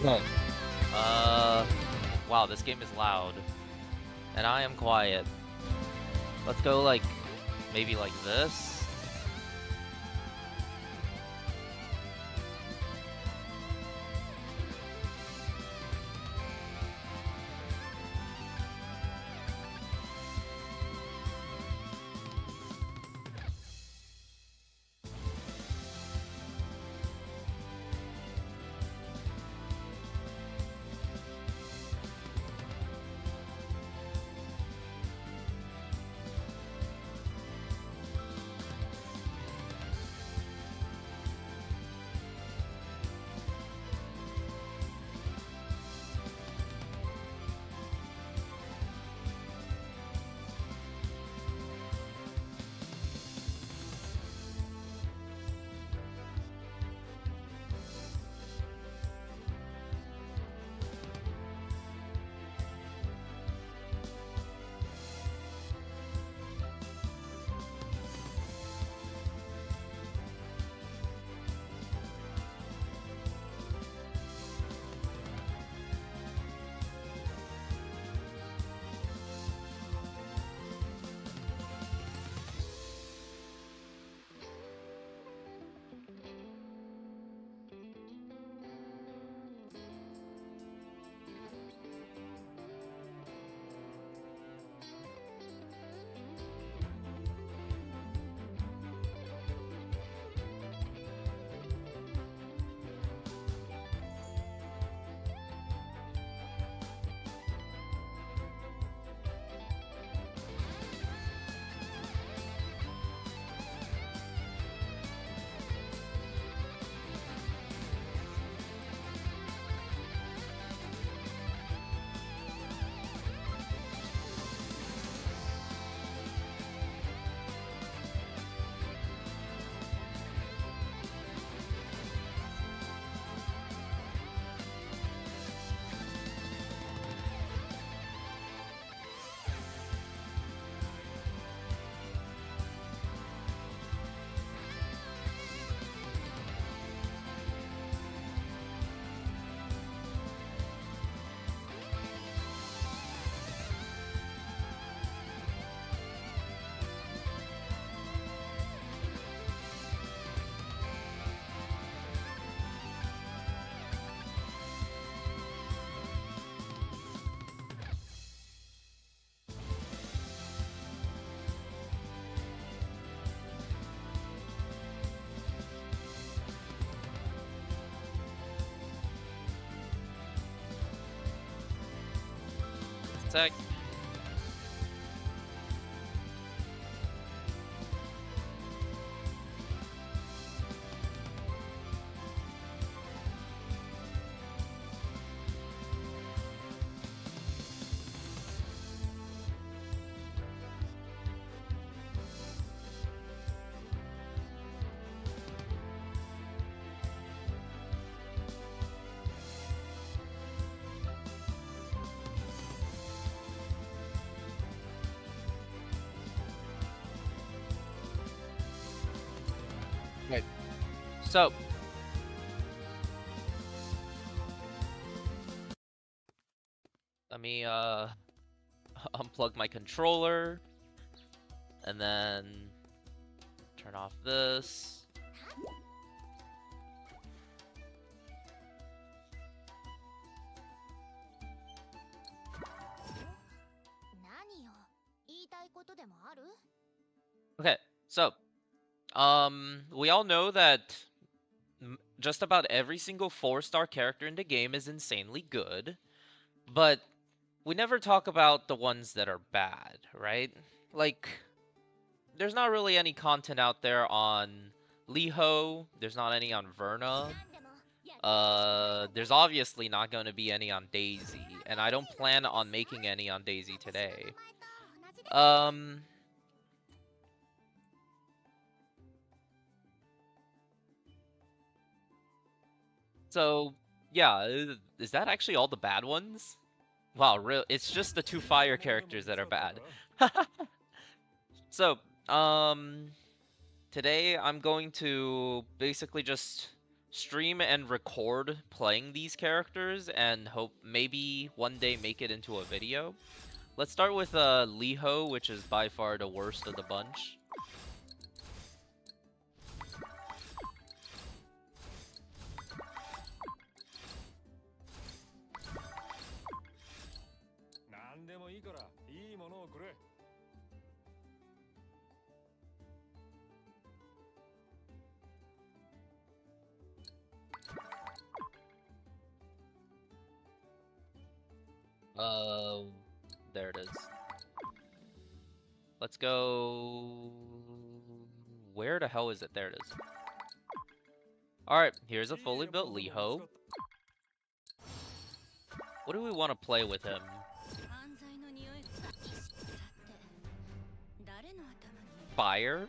Right. Wow, this game is loud. And I am quiet. Let's go, like, maybe like this? Sec. Right. So, let me, unplug my controller, and then turn off this. Okay, so, we all know that just about every single 4-star character in the game is insanely good, but we never talk about the ones that are bad, right? Like, there's not really any content out there on Liho, there's not any on Verna, there's obviously not going to be any on Daisy, and I don't plan on making any on Daisy today. So, yeah, is that actually all the bad ones? Wow, real, it's just the 2 fire characters that are bad. So, today I'm going to basically just stream and record playing these characters and hope maybe one day make it into a video. Let's start with Liho, which is by far the worst of the bunch. There it is. Let's go... Where the hell is it? There it is. Alright, here's a fully built Liho. What do we want to play with him? Fire?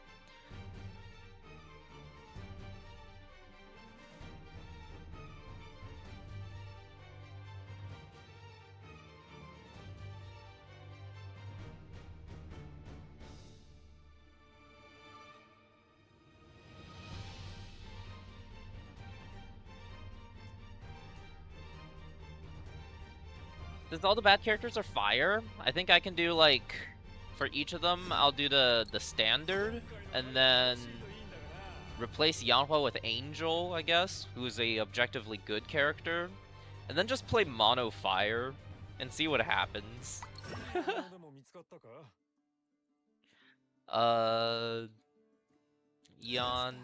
Since all the bad characters are fire, I think I can do like, for each of them, I'll do the standard, and then replace Yanhua with Angel, I guess, who's a objectively good character, and then just play mono fire and see what happens. Yan.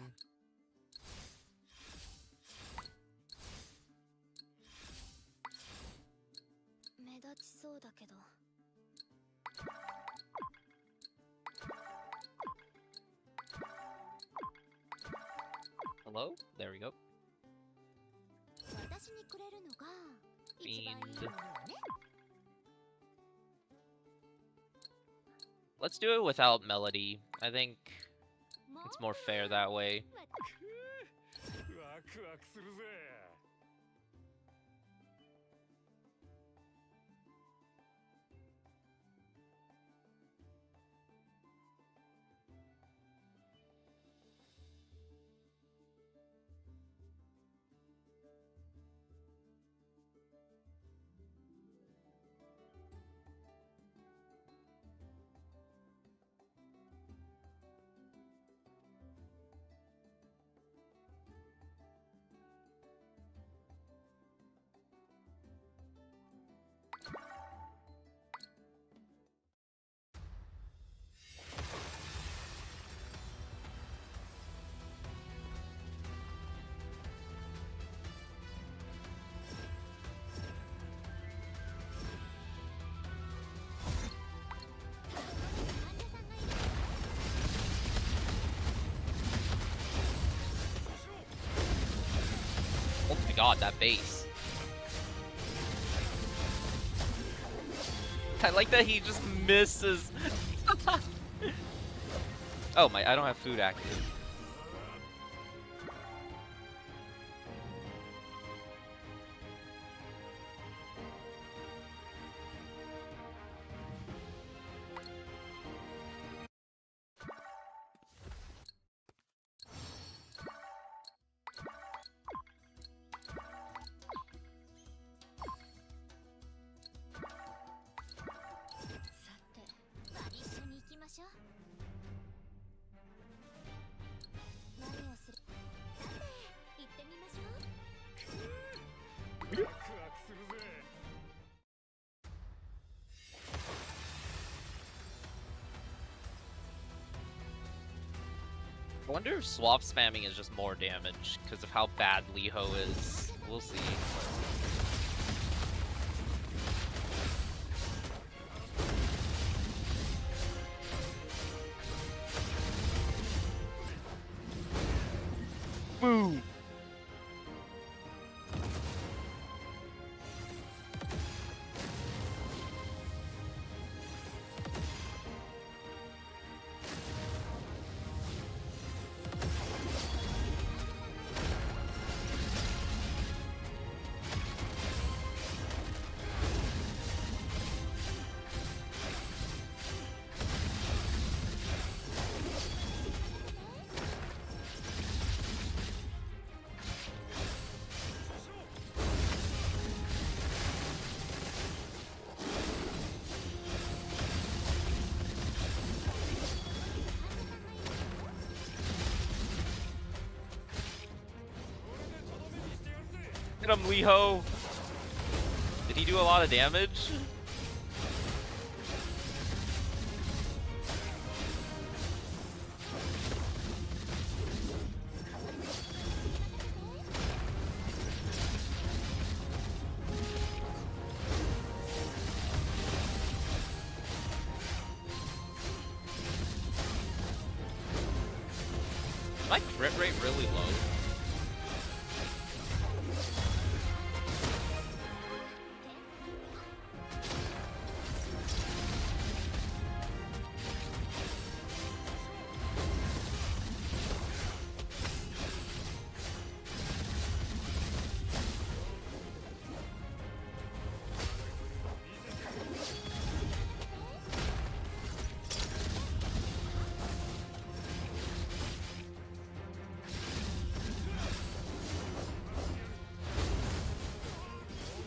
Hello? There we go. Fiend. Let's do it without Melody. I think it's more fair that way. Oh my god, that base. I like that he just misses. Oh my, I don't have food active. I wonder if swap spamming is just more damage because of how bad Liho is. We'll see. Boo! at him, Liho. Did he do a lot of damage? Is my crit rate really low?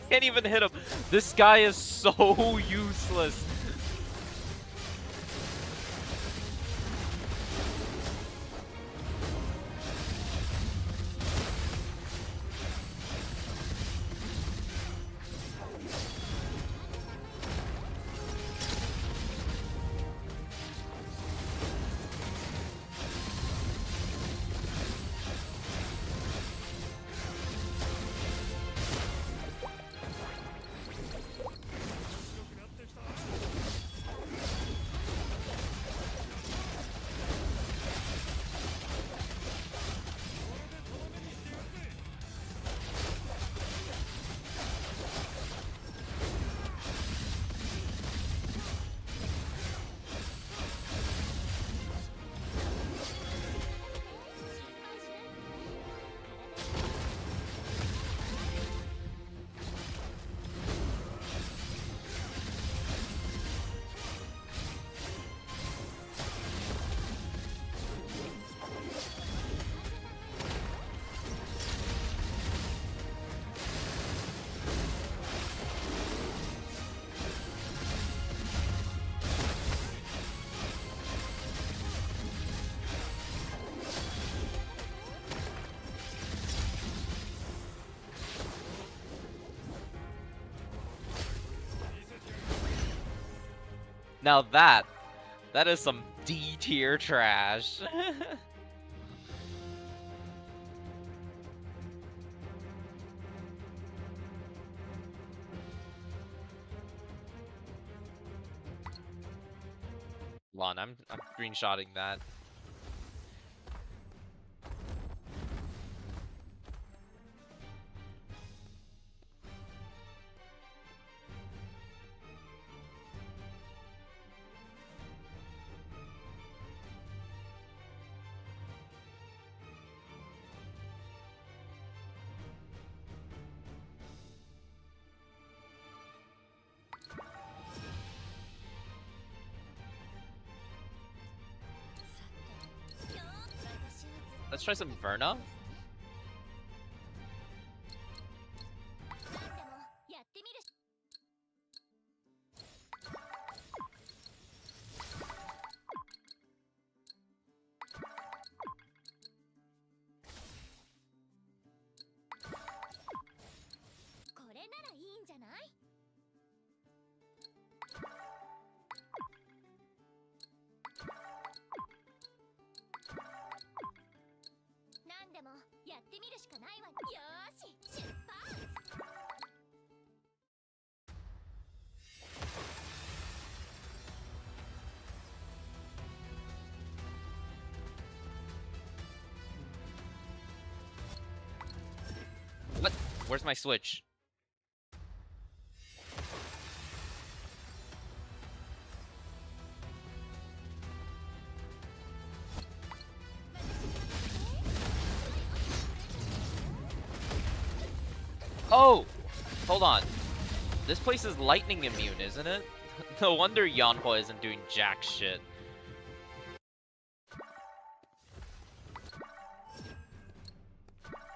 Can't even hit him. This guy is so useless. Now that is some D tier trash. Hold on, I'm screenshotting that. Let's try some Verna. What? Where's my switch? Oh! Hold on. This place is lightning immune, isn't it? No wonder Yanhua isn't doing jack shit.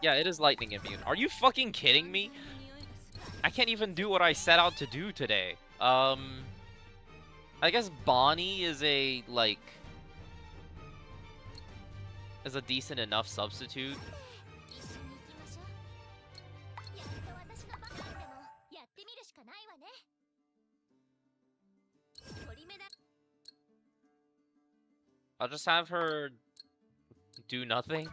Yeah, it is lightning immune. Are you fucking kidding me? I can't even do what I set out to do today. I guess Bonnie is a, like... is a decent enough substitute. I'll just have her do nothing.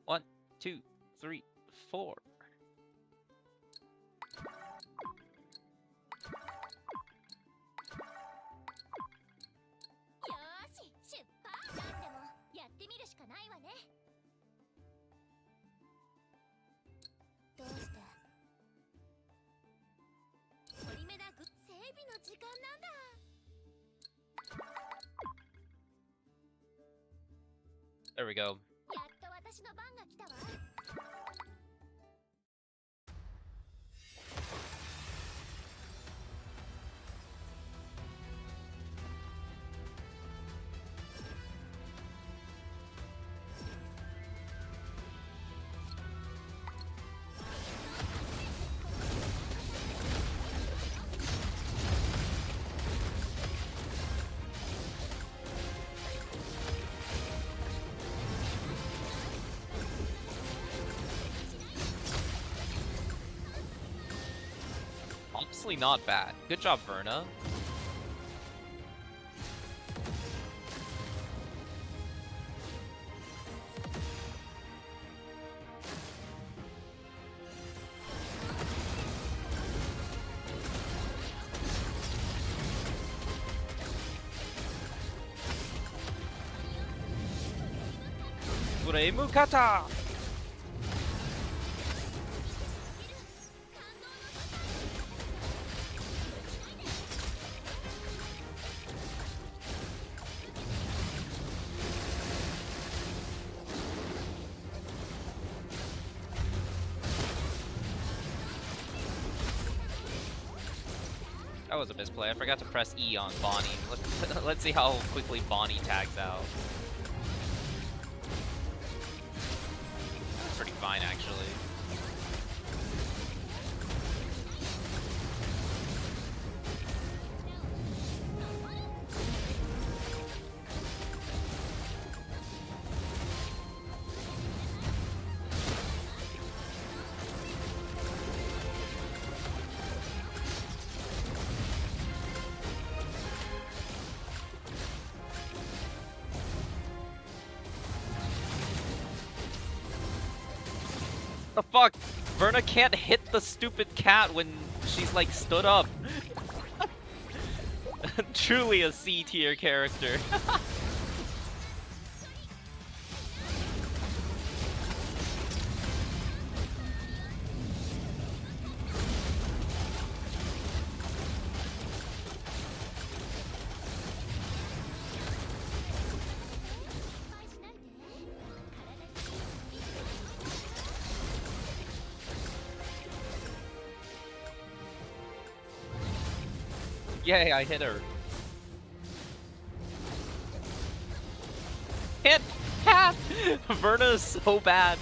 One, two, three, four. There we go. Honestly, not bad. Good job, Verna. Mukata! That was a misplay. I forgot to press E on Bonnie. Let's see how quickly Bonnie tags out. That's pretty fine, actually. The fuck? Verna can't hit the stupid cat when she's like stood up. Truly a C tier character. Yay, I hit her. Hit! Hat! Verna is so bad.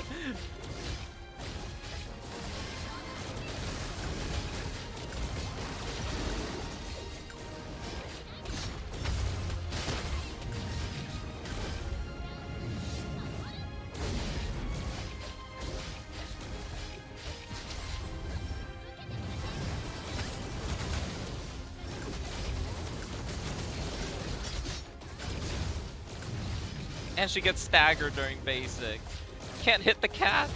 And she gets staggered during basic. Can't hit the cat.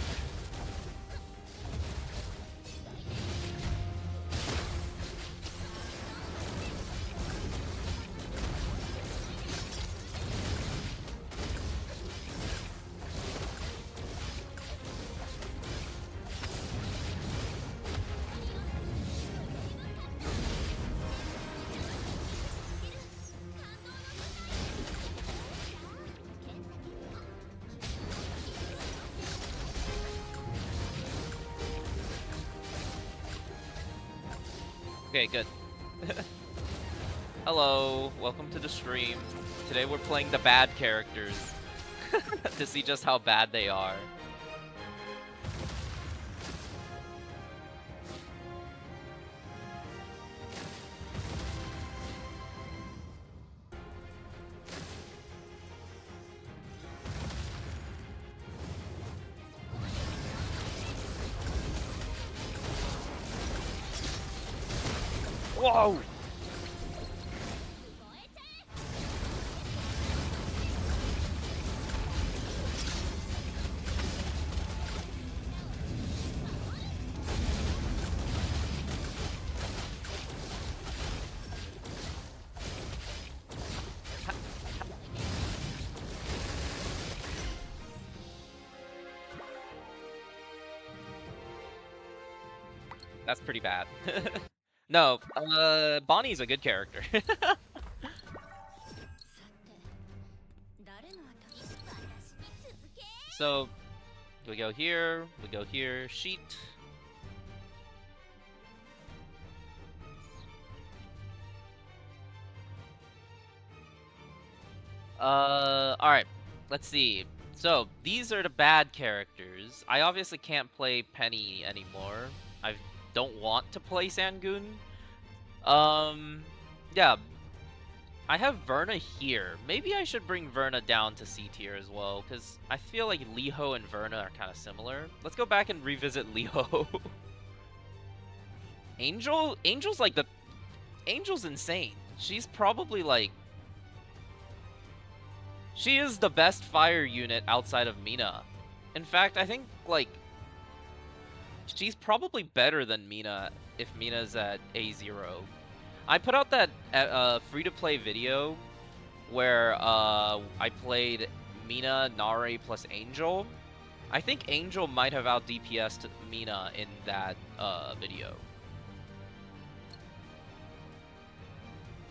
Okay, good. Hello, welcome to the stream. Today we're playing the bad characters to see just how bad they are. Whoa! That's pretty bad. No, Bonnie's a good character. So, we go here, sheet. Alright, let's see. So, these are the bad characters. I obviously can't play Penny anymore. I don't want to play Sangoon. Yeah. I have Verna here. Maybe I should bring Verna down to C tier as well, because I feel like Liho and Verna are kind of similar. Let's go back and revisit Liho. Angel's like the... Angel's insane. She's probably like... She is the best fire unit outside of Mina. In fact, I think, like... She's probably better than Mina if Mina's at A0. I put out that free-to-play video where I played Mina, Nare, plus Angel. I think Angel might have out DPS'd Mina in that video.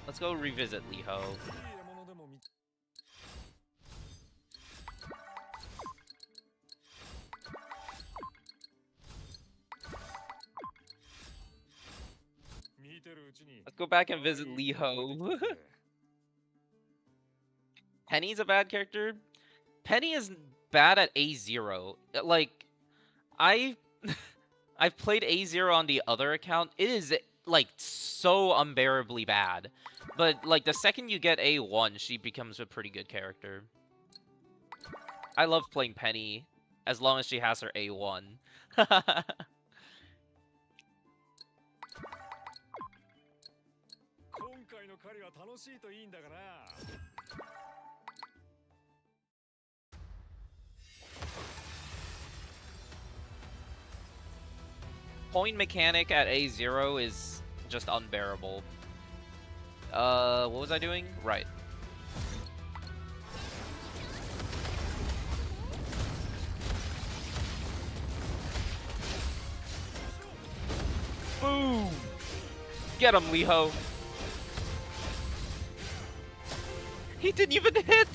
Let's go revisit Liho. Let's go back and visit Liho. Penny's a bad character. Penny is bad at A0. Like, I've played A0 on the other account. It is, like, so unbearably bad. But, like, the second you get A1, she becomes a pretty good character. I love playing Penny, as long as she has her A1. Point mechanic at A0 is just unbearable. What was I doing? Right. Boom! Get him, Liho! He didn't even hit!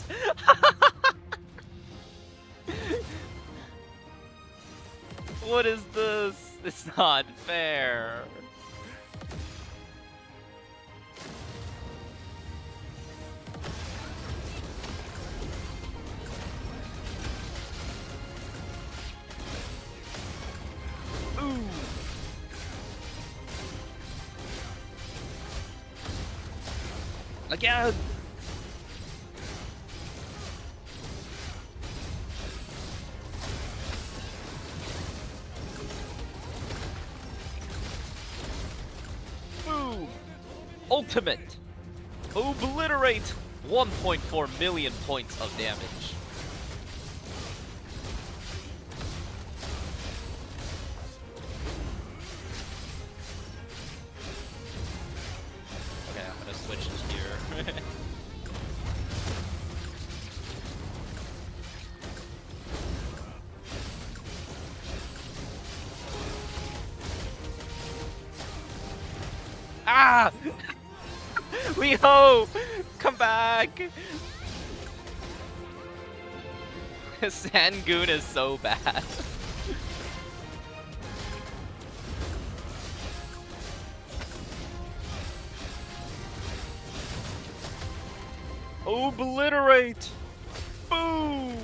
What is this? It's not fair. Ooh. Again! Boom! Ultimate! Obliterate! 1.4 million points of damage. Okay, I'm gonna switch to here. Ah! Liho! Come back! Sangoon is so bad. Obliterate! Boom!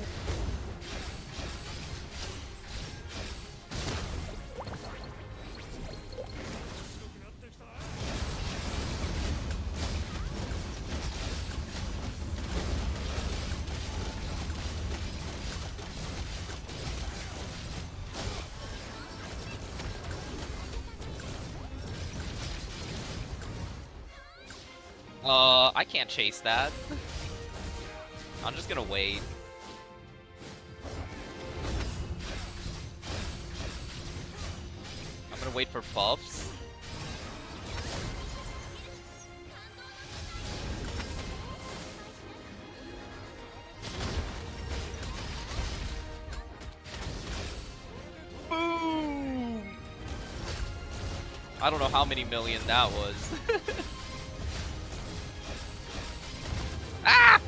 I can't chase that. I'm just gonna wait. I'm gonna wait for buffs. Boom! I don't know how many million that was. Ah!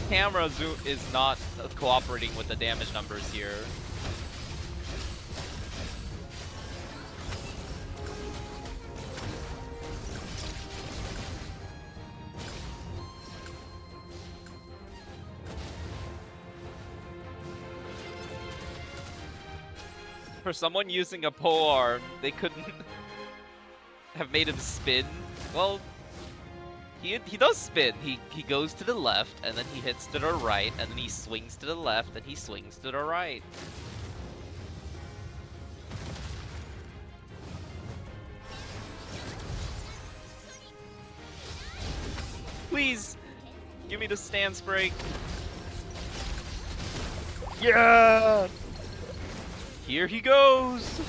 Camera zoom is not cooperating with the damage numbers here. For someone using a pole arm, they couldn't have made him spin. Well, he does spin. He goes to the left, and then he hits to the right, and then he swings to the left, and he swings to the right. Please, give me the stance break. Yeah! Here he goes!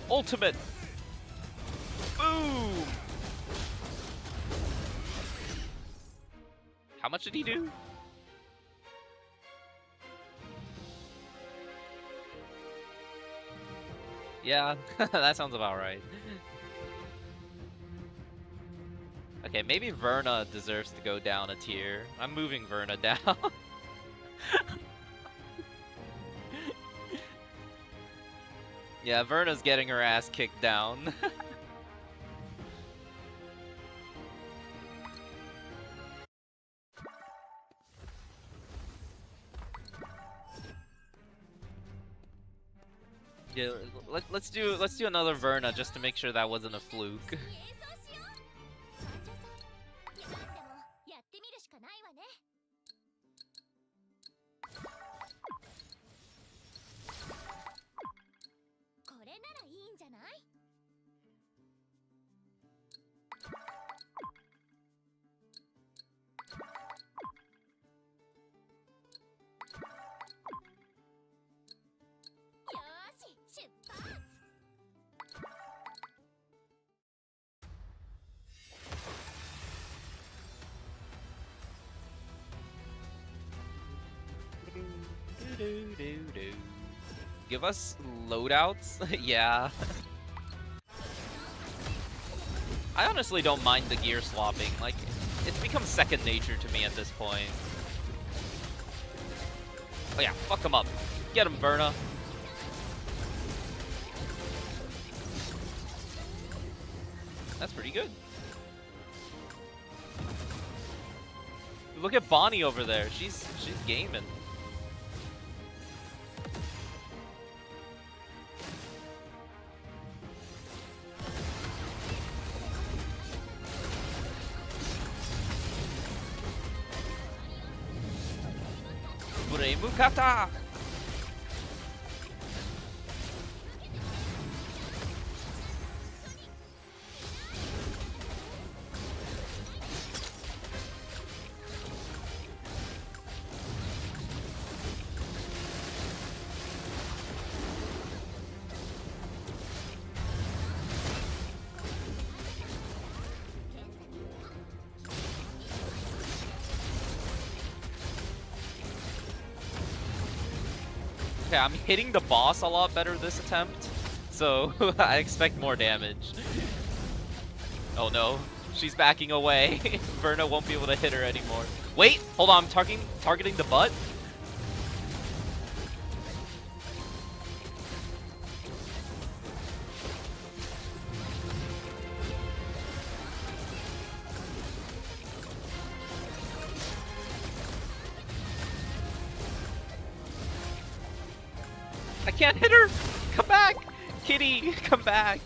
Ultimate! Boom! How much did he do? Yeah, that sounds about right. Okay, maybe Verna deserves to go down a tier. I'm moving Verna down. Yeah, Verna's getting her ass kicked down. Yeah, let's do another Verna just to make sure that wasn't a fluke. Give us loadouts? Yeah. I honestly don't mind the gear swapping. Like, it's become second nature to me at this point. Oh yeah, fuck him up. Get him, Verna. That's pretty good. Look at Bonnie over there. She's gaming. Mukata! Okay, I'm hitting the boss a lot better this attempt, so I expect more damage. Oh no, she's backing away. Verna won't be able to hit her anymore. Wait, hold on, I'm targeting the butt. I can't hit her! Come back! Kitty, come back!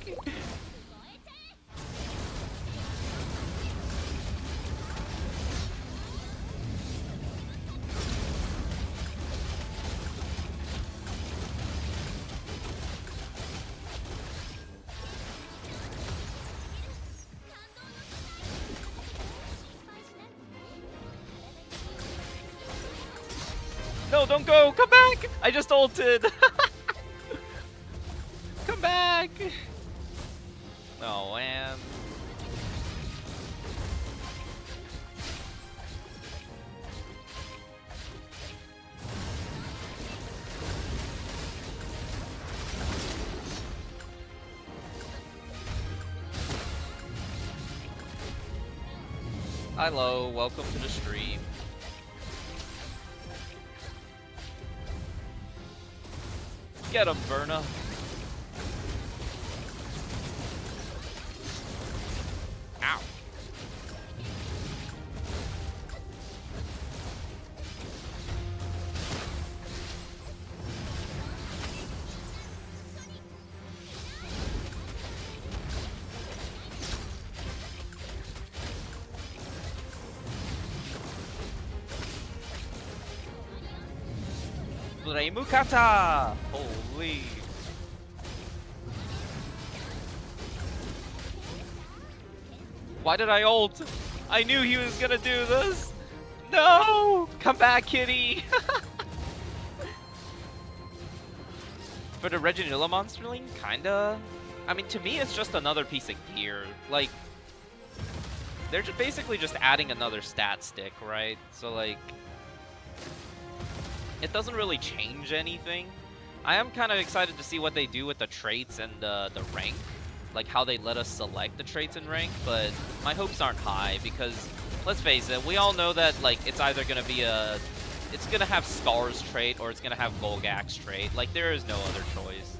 No, don't go! Come back! I just ulted! Come back! Oh, man. Hello, welcome to the stream. Get him, Verna. Ow. Mukata! Holy. Why did I ult? I knew he was gonna do this! No! Come back, kitty! For the Reginilla Monsterling, kinda. I mean, to me, it's just another piece of gear. Like, they're just basically just adding another stat stick, right? So, like, it doesn't really change anything. I am kind of excited to see what they do with the traits and the rank. Like, how they let us select the traits and rank, but my hopes aren't high because, let's face it, we all know that, like, it's either gonna be it's gonna have Scar's trait or it's gonna have Golgak's trait. Like, there is no other choice.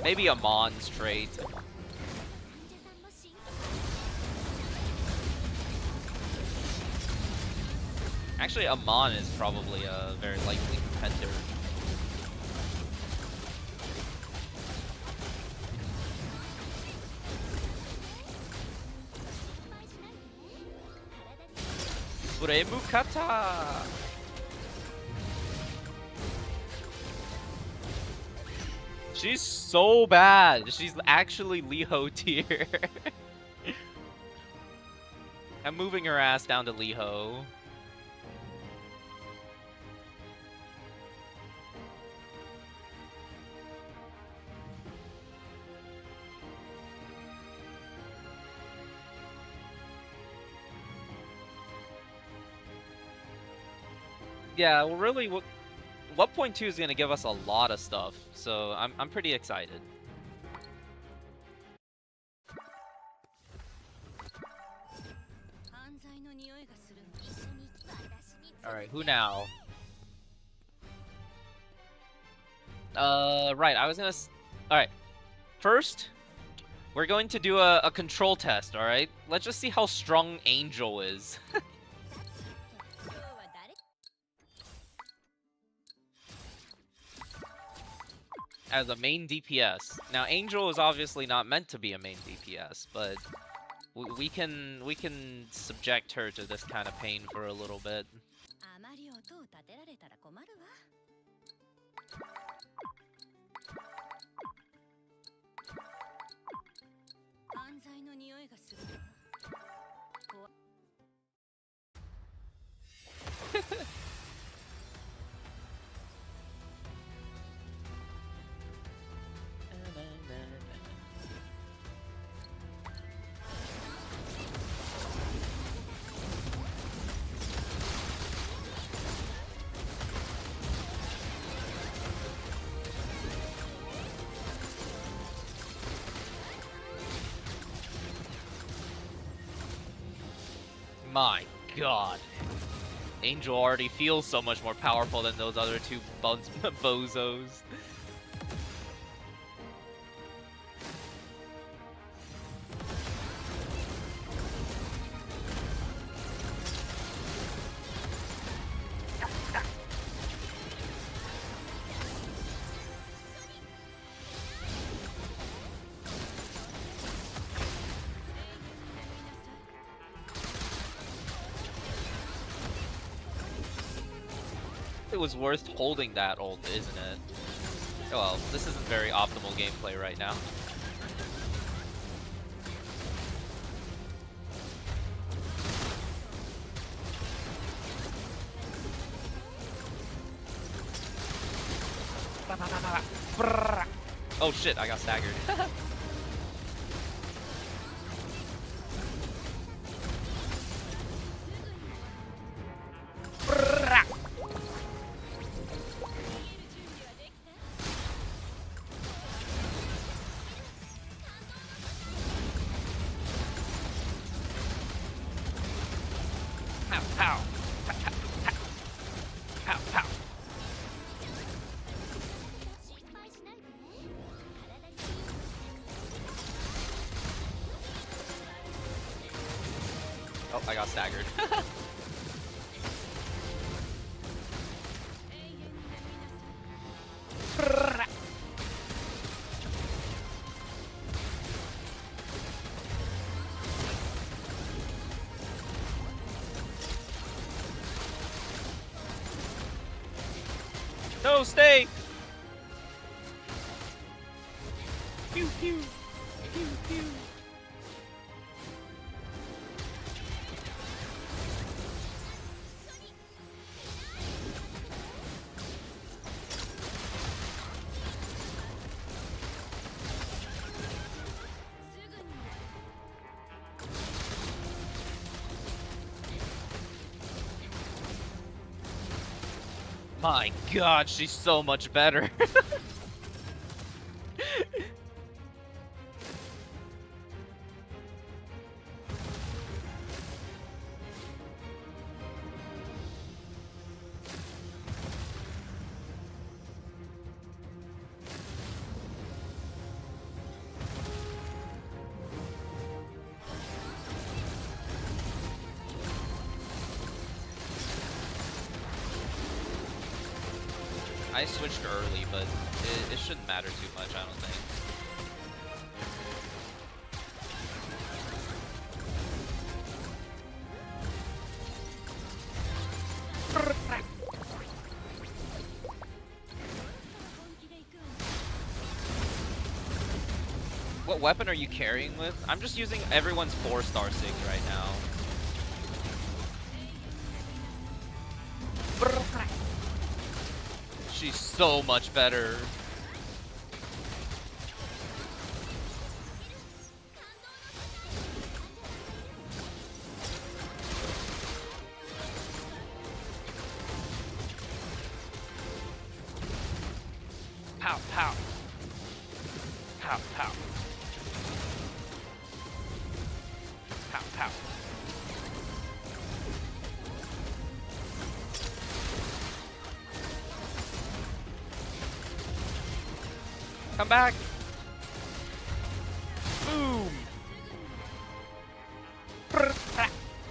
Maybe Amon's trait. Actually, Amon is probably a very likely competitor. Mukata! She's so bad. She's actually Liho tier. I'm moving her ass down to Liho. Yeah, well, really, what 1.2 is going to give us a lot of stuff, so I'm pretty excited. Alright, who now? Right, I was gonna... Alright, first, we're going to do a control test, alright? Let's just see how strong Angel is. As a main DPS. Now, Angel is obviously not meant to be a main DPS, but we can subject her to this kind of pain for a little bit. My god. Angel already feels so much more powerful than those other two bozos. it was worth holding that ult, isn't it? Well, this isn't very optimal gameplay right now. Oh shit, I got staggered. Pow, pow. Pow, pow. Oh, I got staggered. No, stay! Pew, pew. Pew, pew. My god, she's so much better. I switched early, but it shouldn't matter too much, I don't think. What weapon are you carrying with? I'm just using everyone's 4-star sig right now. She's so much better. Pow, pow. Pow, pow. Pow, pow. Come back! Boom!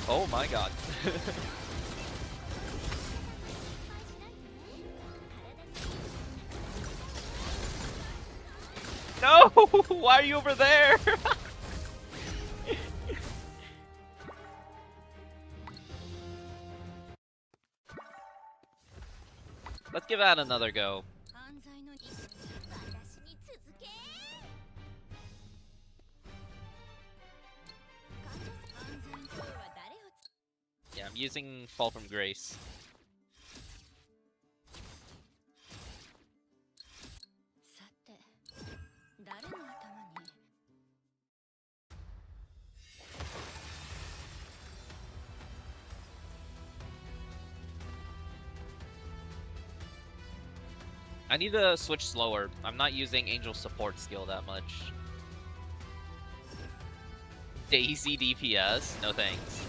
Oh my god. No! Why are you over there? Let's give that another go. Yeah, I'm using Fall from Grace. I need to switch slower. I'm not using Angel support skill that much. Daisy DPS? No thanks.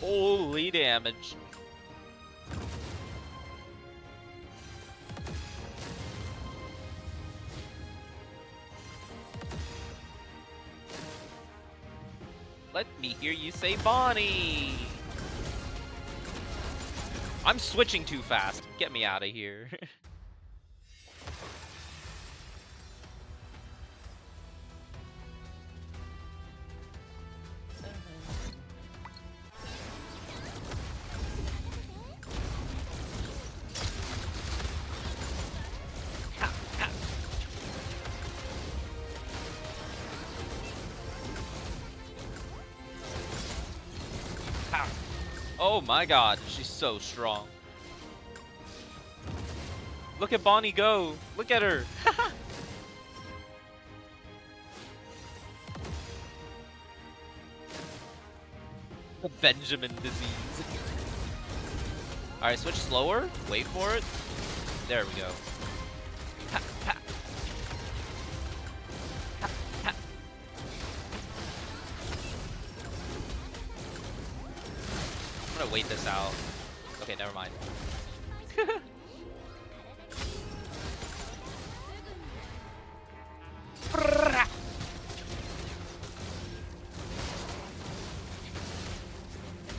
Holy damage. Let me hear you say Bonnie! I'm switching too fast. Get me out of here. Oh my god, she's so strong. Look at Bonnie go. Look at her. The Benjamin disease. Alright, switch slower. Wait for it. There we go. Ha, ha. Ha, ha. I'm gonna wait this out. Okay, never mind.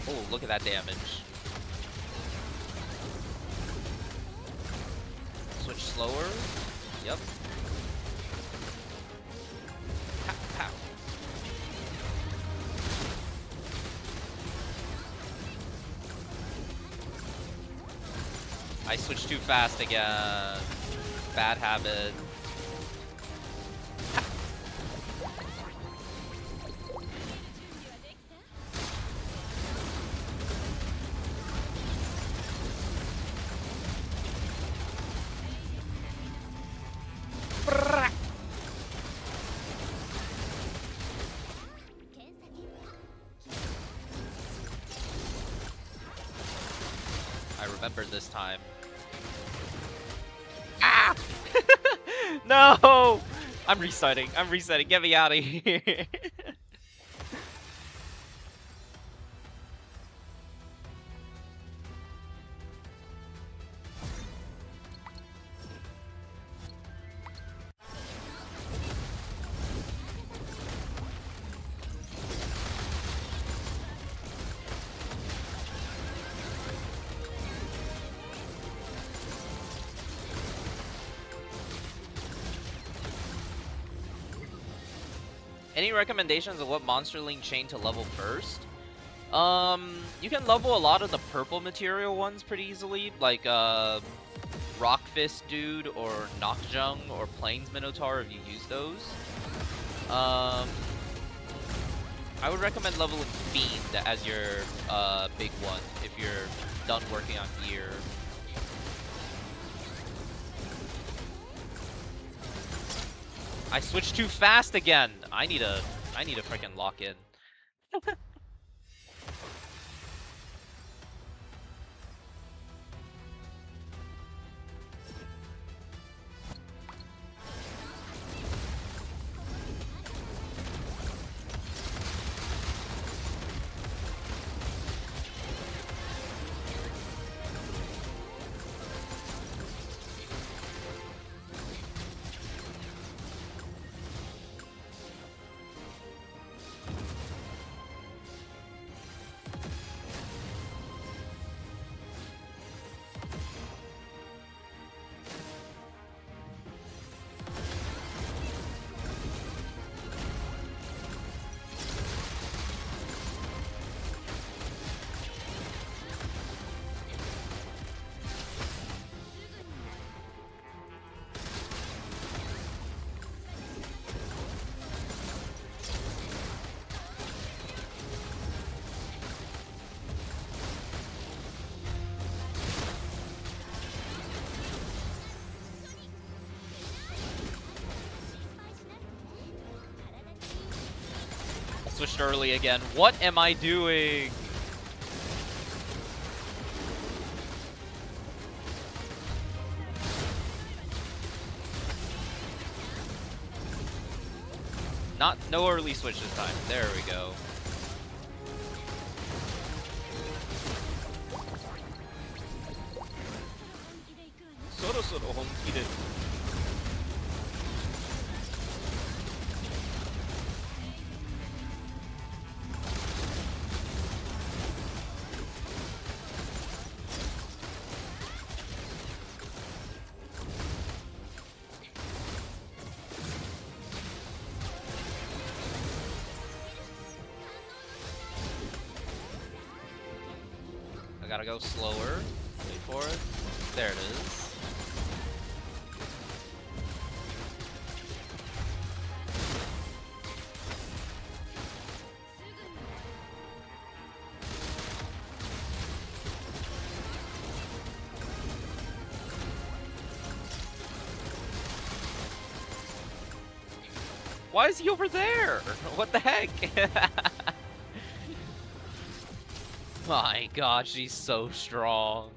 Oh, look at that damage. Switch slower. Yep. Pow, pow. I switched too fast again. Bad habit. I remembered this time. Ah! No! I'm restarting. I'm resetting. Get me out of here. Any recommendations of what Monsterling chain to level first? You can level a lot of the purple material ones pretty easily, like Rock Fist Dude or Nocjung or Plains Minotaur if you use those. I would recommend leveling Fiend as your big one if you're done working on gear. I switched too fast again. I need a freaking lock in. Switched early again. What am I doing? No early switch this time. There we go. I gotta go slower. Wait for it. There it is. Why is he over there? What the heck? My gosh, he's so strong.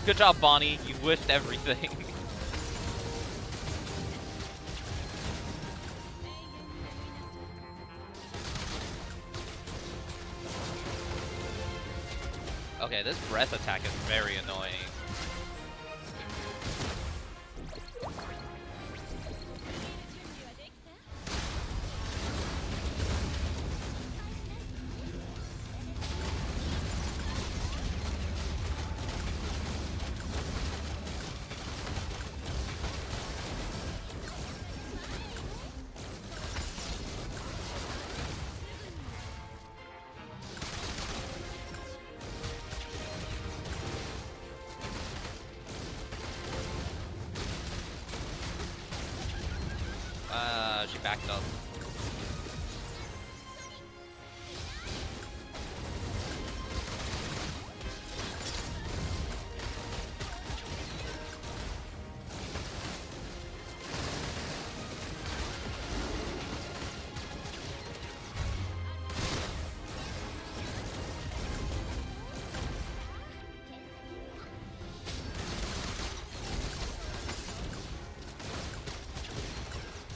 Good job, Bonnie. You whiffed everything. Okay, this breath attack is very annoying. She backed up.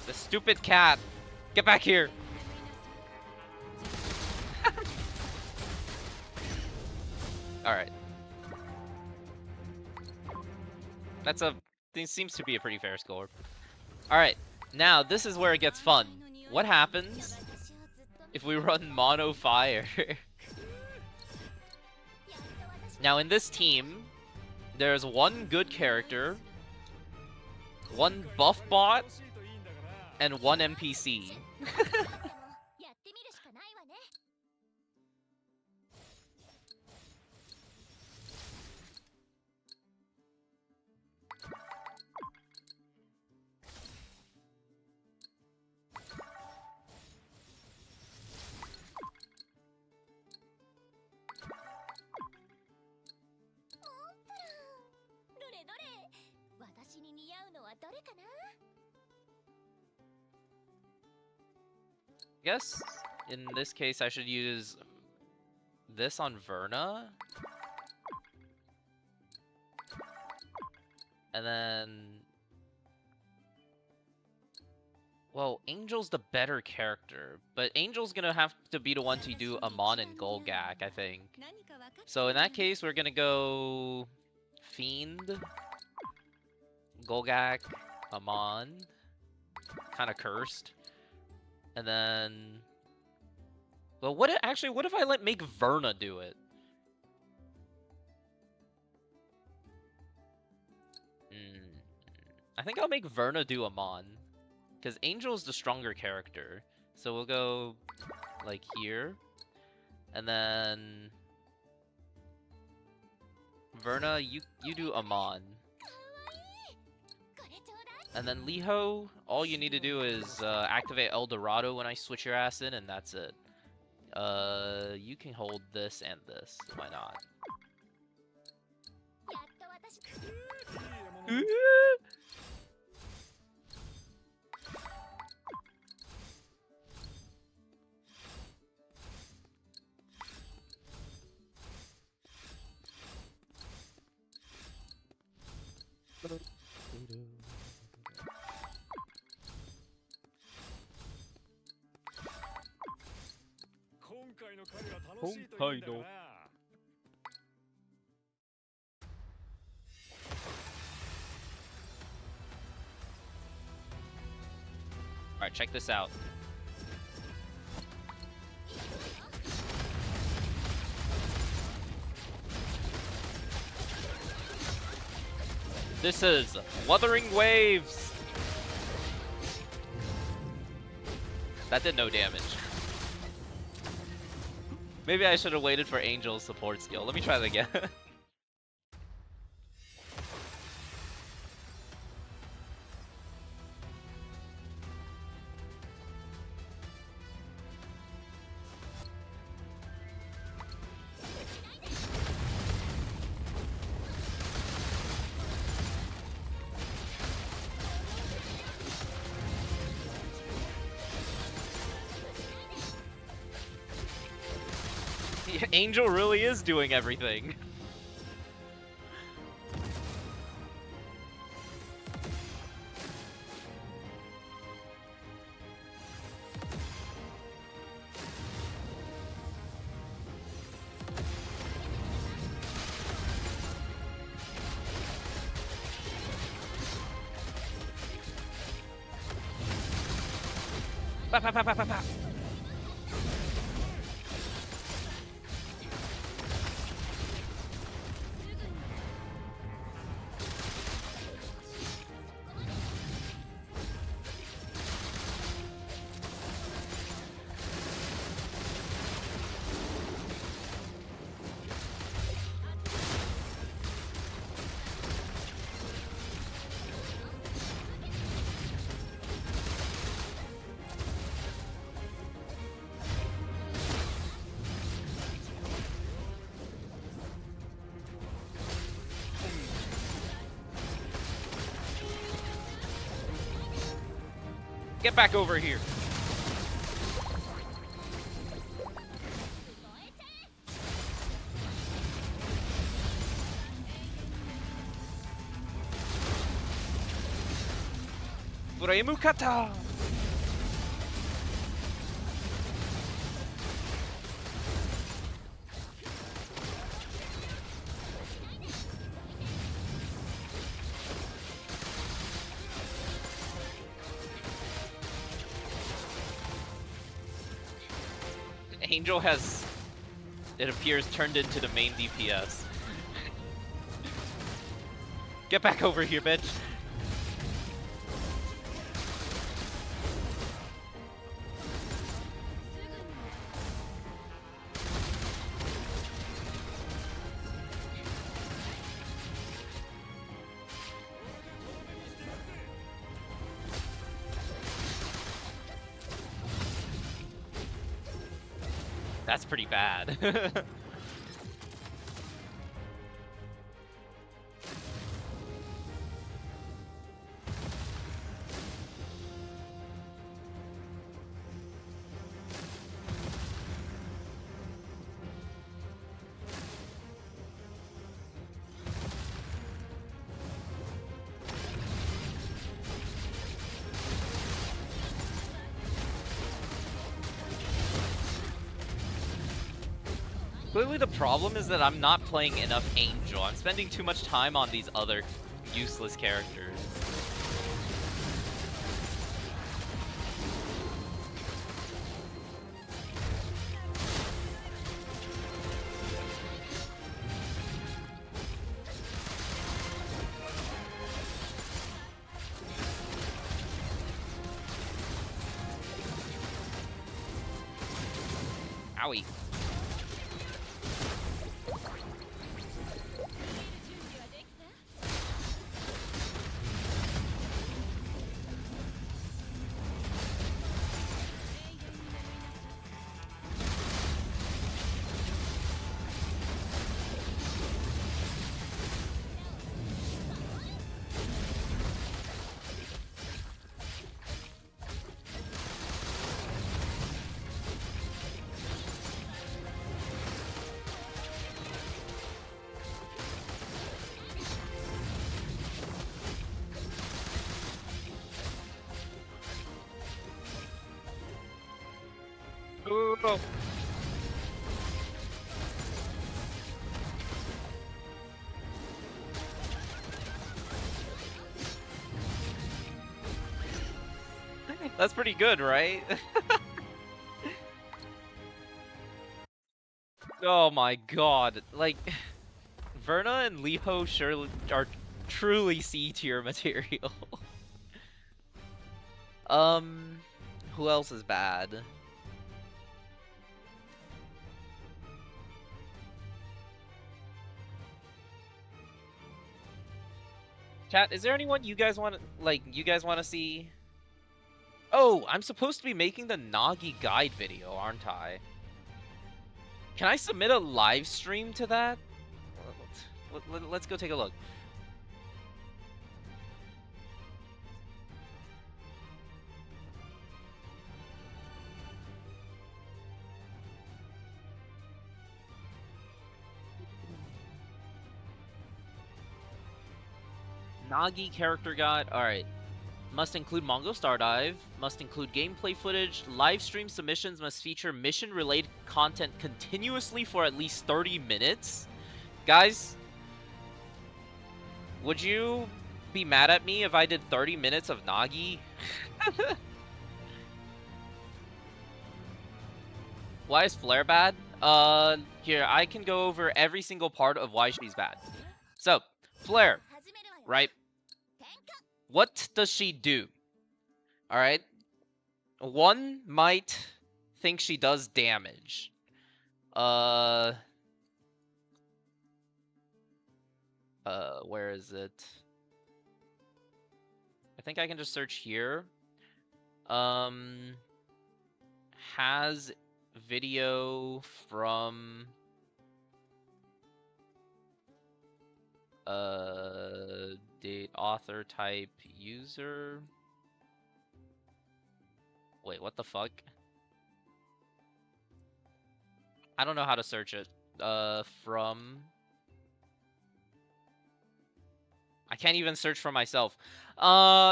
The stupid cat! Get back here! Alright. This seems to be a pretty fair score. Alright, now this is where it gets fun. What happens if we run mono fire? Now in this team, there's one good character, one buff bot, and one NPC. I guess in this case I should use this on Verna. And then... well, Angel's the better character, but Angel's gonna have to be the one to do Amon and Golgak, I think. So in that case, we're gonna go... Fiend, Golgak, Amon. Kinda cursed. And then... well, what if I make Verna do it? I think I'll make Verna do Amon. Because Angel's the stronger character. So we'll go, like, here. And then... Verna, you do Amon. And then Liho, all you need to do is activate El Dorado when I switch your ass in, and that's it. You can hold this and this. Why not? Alright, check this out. This is Wuthering Waves! That did no damage. Maybe I should have waited for Angel's support skill. Let me try that again. Angel really is doing everything. Pa, pa, pa, pa, pa, pa. Get back over here. Furemu kata. Angel has, it appears, turned into the main DPS. Get back over here, bitch. That's pretty bad. Clearly the problem is that I'm not playing enough Angel. I'm spending too much time on these other useless characters. Owie. Ooh. That's pretty good, right? Oh my god. Like, Verna and Liho surely are truly C tier material. Um, who else is bad? Chat, is there anyone you guys want to see? Oh, I'm supposed to be making the Nagi guide video, aren't I? Can I submit a live stream to that? Let's go take a look. Nagi character guide. Alright. Must include Mongil Star Dive. Must include gameplay footage. Live stream submissions must feature mission-related content continuously for at least 30 minutes. Guys, would you be mad at me if I did 30 minutes of Nagi? Why is Flare bad? Here, I can go over every single part of why she's bad. So, Flare, right? What does she do? Alright? One might think she does damage. Where is it? I think I can just search here. Has video from date author type user. Wait, what the fuck? I don't know how to search it. From I can't even search for myself.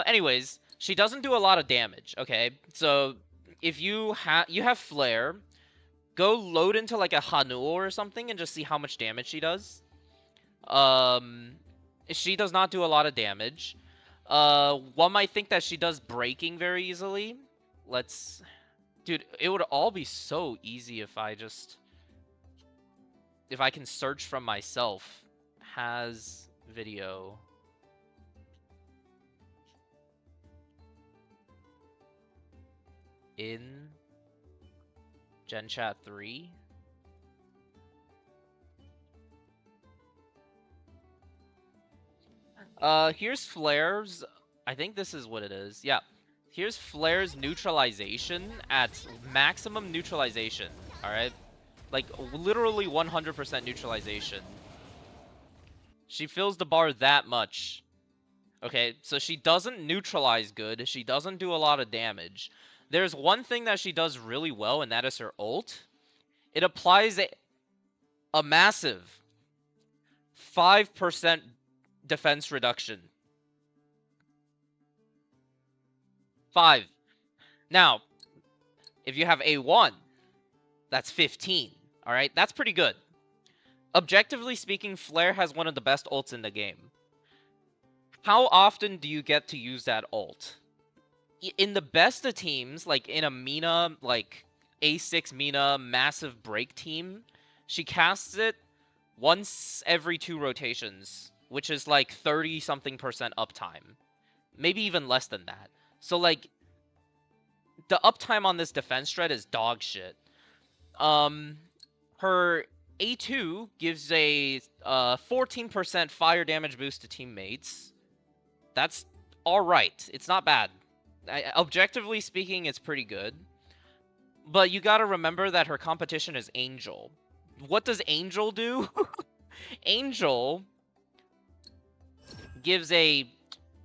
Anyways, she doesn't do a lot of damage, okay? So if you have Flare, go load into like a Hanuo or something and just see how much damage she does. She does not do a lot of damage. One might think that she does breaking very easily. Dude, it would all be so easy if I can search from myself. Has video. In Gen Chat 3. Here's Flare's. I think this is what it is. Yeah. Here's Flare's neutralization at maximum neutralization. Alright? Like, literally 100% neutralization. She fills the bar that much. Okay, so she doesn't neutralize good. She doesn't do a lot of damage. There's one thing that she does really well, and that is her ult. It applies a massive 5% defense reduction. 5. Now, if you have A1, that's 15. Alright, that's pretty good. Objectively speaking, Flare has one of the best ults in the game. How often do you get to use that ult? In the best of teams, like in a Mina, like A6 Mina massive break team, she casts it once every 2 rotations, which is like 30-something% uptime. Maybe even less than that. So like, the uptime on this defense strat is dog shit. Her A2 gives a 14% fire damage boost to teammates. That's alright. It's not bad. Objectively speaking, it's pretty good. But you gotta remember that her competition is Angel. What does Angel do? Angel gives a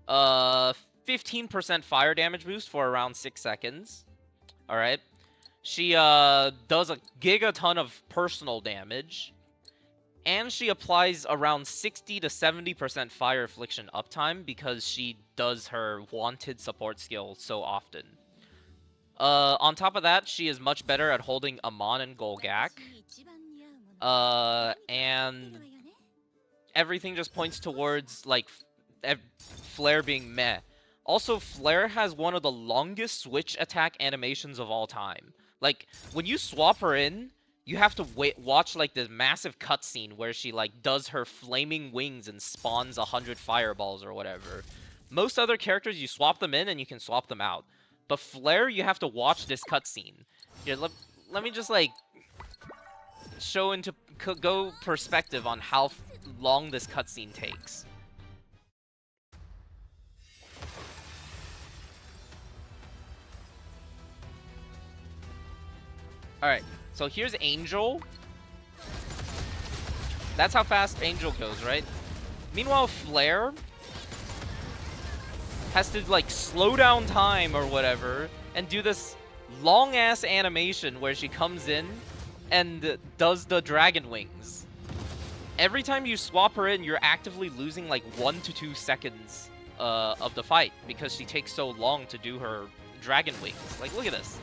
15% fire damage boost for around 6 seconds. Alright. She does a gigaton of personal damage. And she applies around 60 to 70% fire affliction uptime because she does her wanted support skill so often. On top of that, she is much better at holding Amon and Golgak. And everything just points towards, like, Flare being meh. Also, Flare has one of the longest switch attack animations of all time. Like, when you swap her in, you have to watch like this massive cutscene where she like does her flaming wings and spawns 100 fireballs or whatever. Most other characters, you swap them in and you can swap them out. But Flare, you have to watch this cutscene. Here, let me just like show into go perspective on how long this cutscene takes. Alright, so here's Angel. That's how fast Angel goes, right? Meanwhile, Flare has to, like, slow down time or whatever and do this long-ass animation where she comes in and does the dragon wings. Every time you swap her in, you're actively losing, like, 1 to 2 seconds of the fight because she takes so long to do her dragon wings. Like, look at this.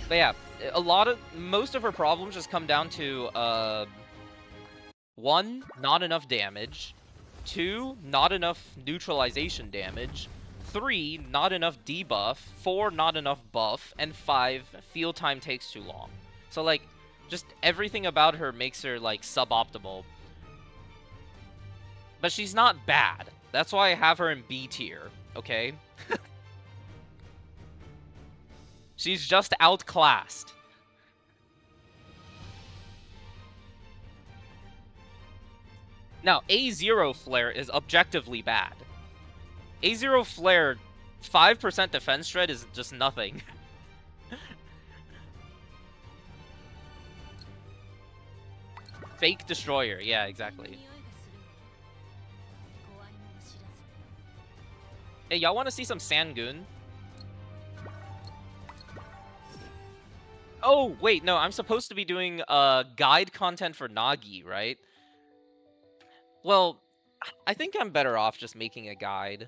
But yeah, most of her problems just come down to, 1, not enough damage, 2, not enough neutralization damage, 3, not enough debuff, 4, not enough buff, and 5, field time takes too long. So, like, just everything about her makes her, like, suboptimal. But she's not bad. That's why I have her in B tier, okay? She's just outclassed. Now, A0 Flare is objectively bad. A0 Flare, 5% defense shred is just nothing. Fake Destroyer, yeah, exactly. Hey, y'all want to see some Sangoon? Oh, wait, no, I'm supposed to be doing guide content for Nagi, right? Well, I think I'm better off just making a guide.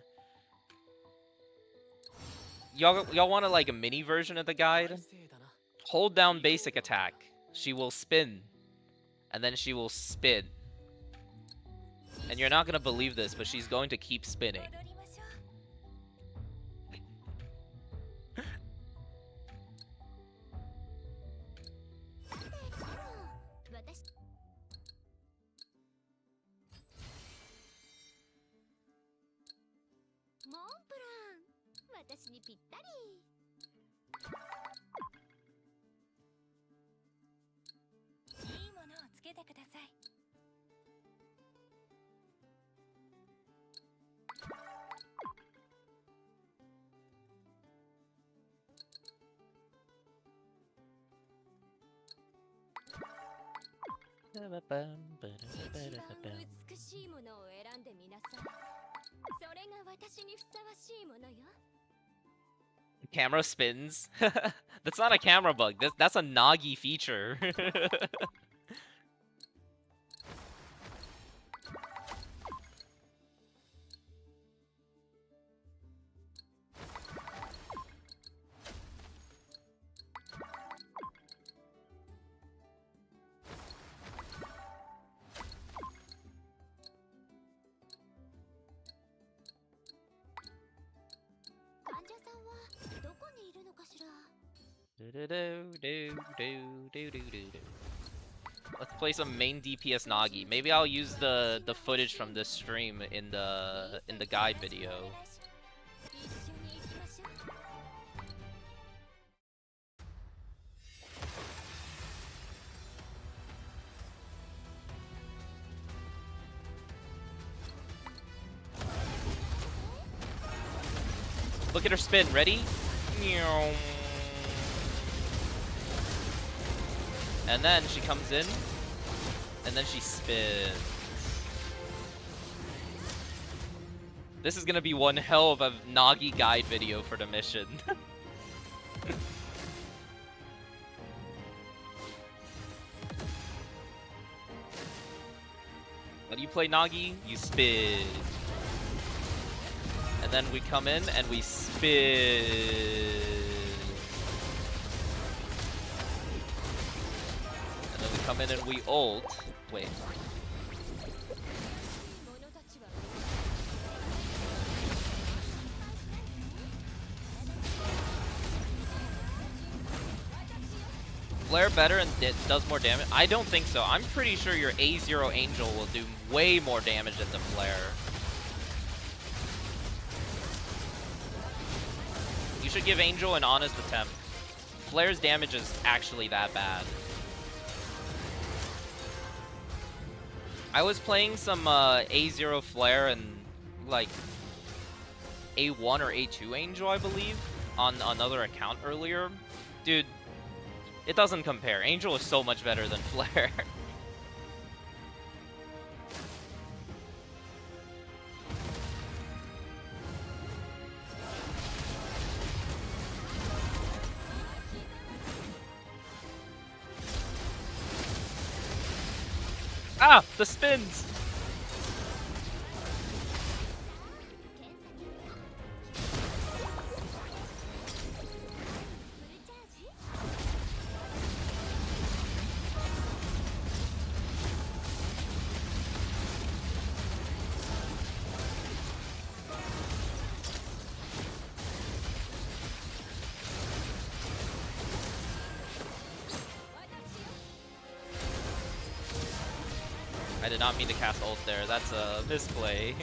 Y'all want like a mini version of the guide? Hold down basic attack. She will spin. And then she will spin. And you're not gonna believe this, but she's going to keep spinning. Camera spins? That's not a camera bug. That's a Nagi feature. Let's play some main DPS Nagi. Maybe I'll use the footage from this stream in the guide video. Look at her spin. Ready? And then she comes in, and then she spins. This is gonna be one hell of a Nagi guide video for the mission. When you play Nagi, you spin. And then we come in and we spin. And then we come in and we ult. Wait. Flare better and does more damage? I don't think so. I'm pretty sure your A0 Angel will do way more damage than the Flare. You should give Angel an honest attempt. Flare's damage is actually that bad. I was playing some A0 Flare and like A1 or A2 Angel, I believe, on another account earlier. Dude, it doesn't compare. Angel is so much better than Flare. Ah! The spins! I did not mean to cast ult there. That's a misplay.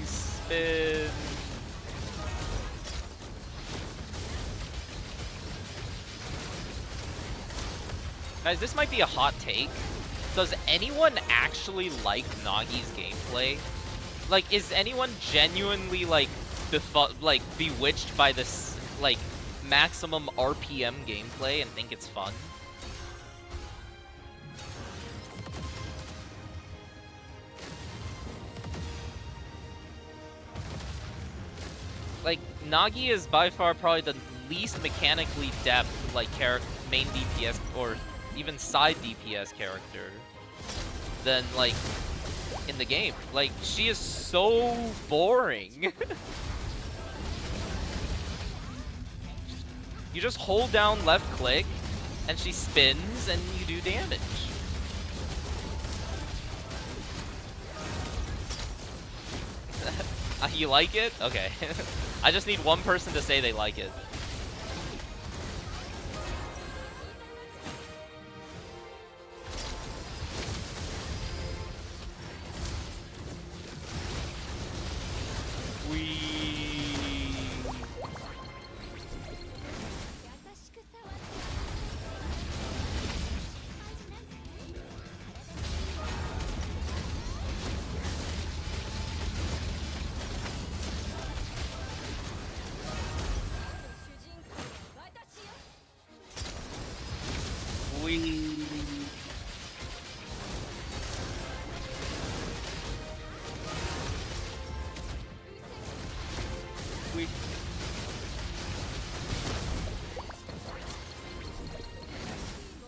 Spin. Guys, this might be a hot take. Does anyone actually like Nagi's gameplay? Like, is anyone genuinely, like, bewitched by this, like, maximum RPM gameplay and think it's fun? Like, Nagi is by far probably the least mechanically depth, like, main DPS, or even side DPS character than, like, in the game. Like, she is so boring. You just hold down left click, and she spins, and you do damage. You like it? Okay. I just need one person to say they like it.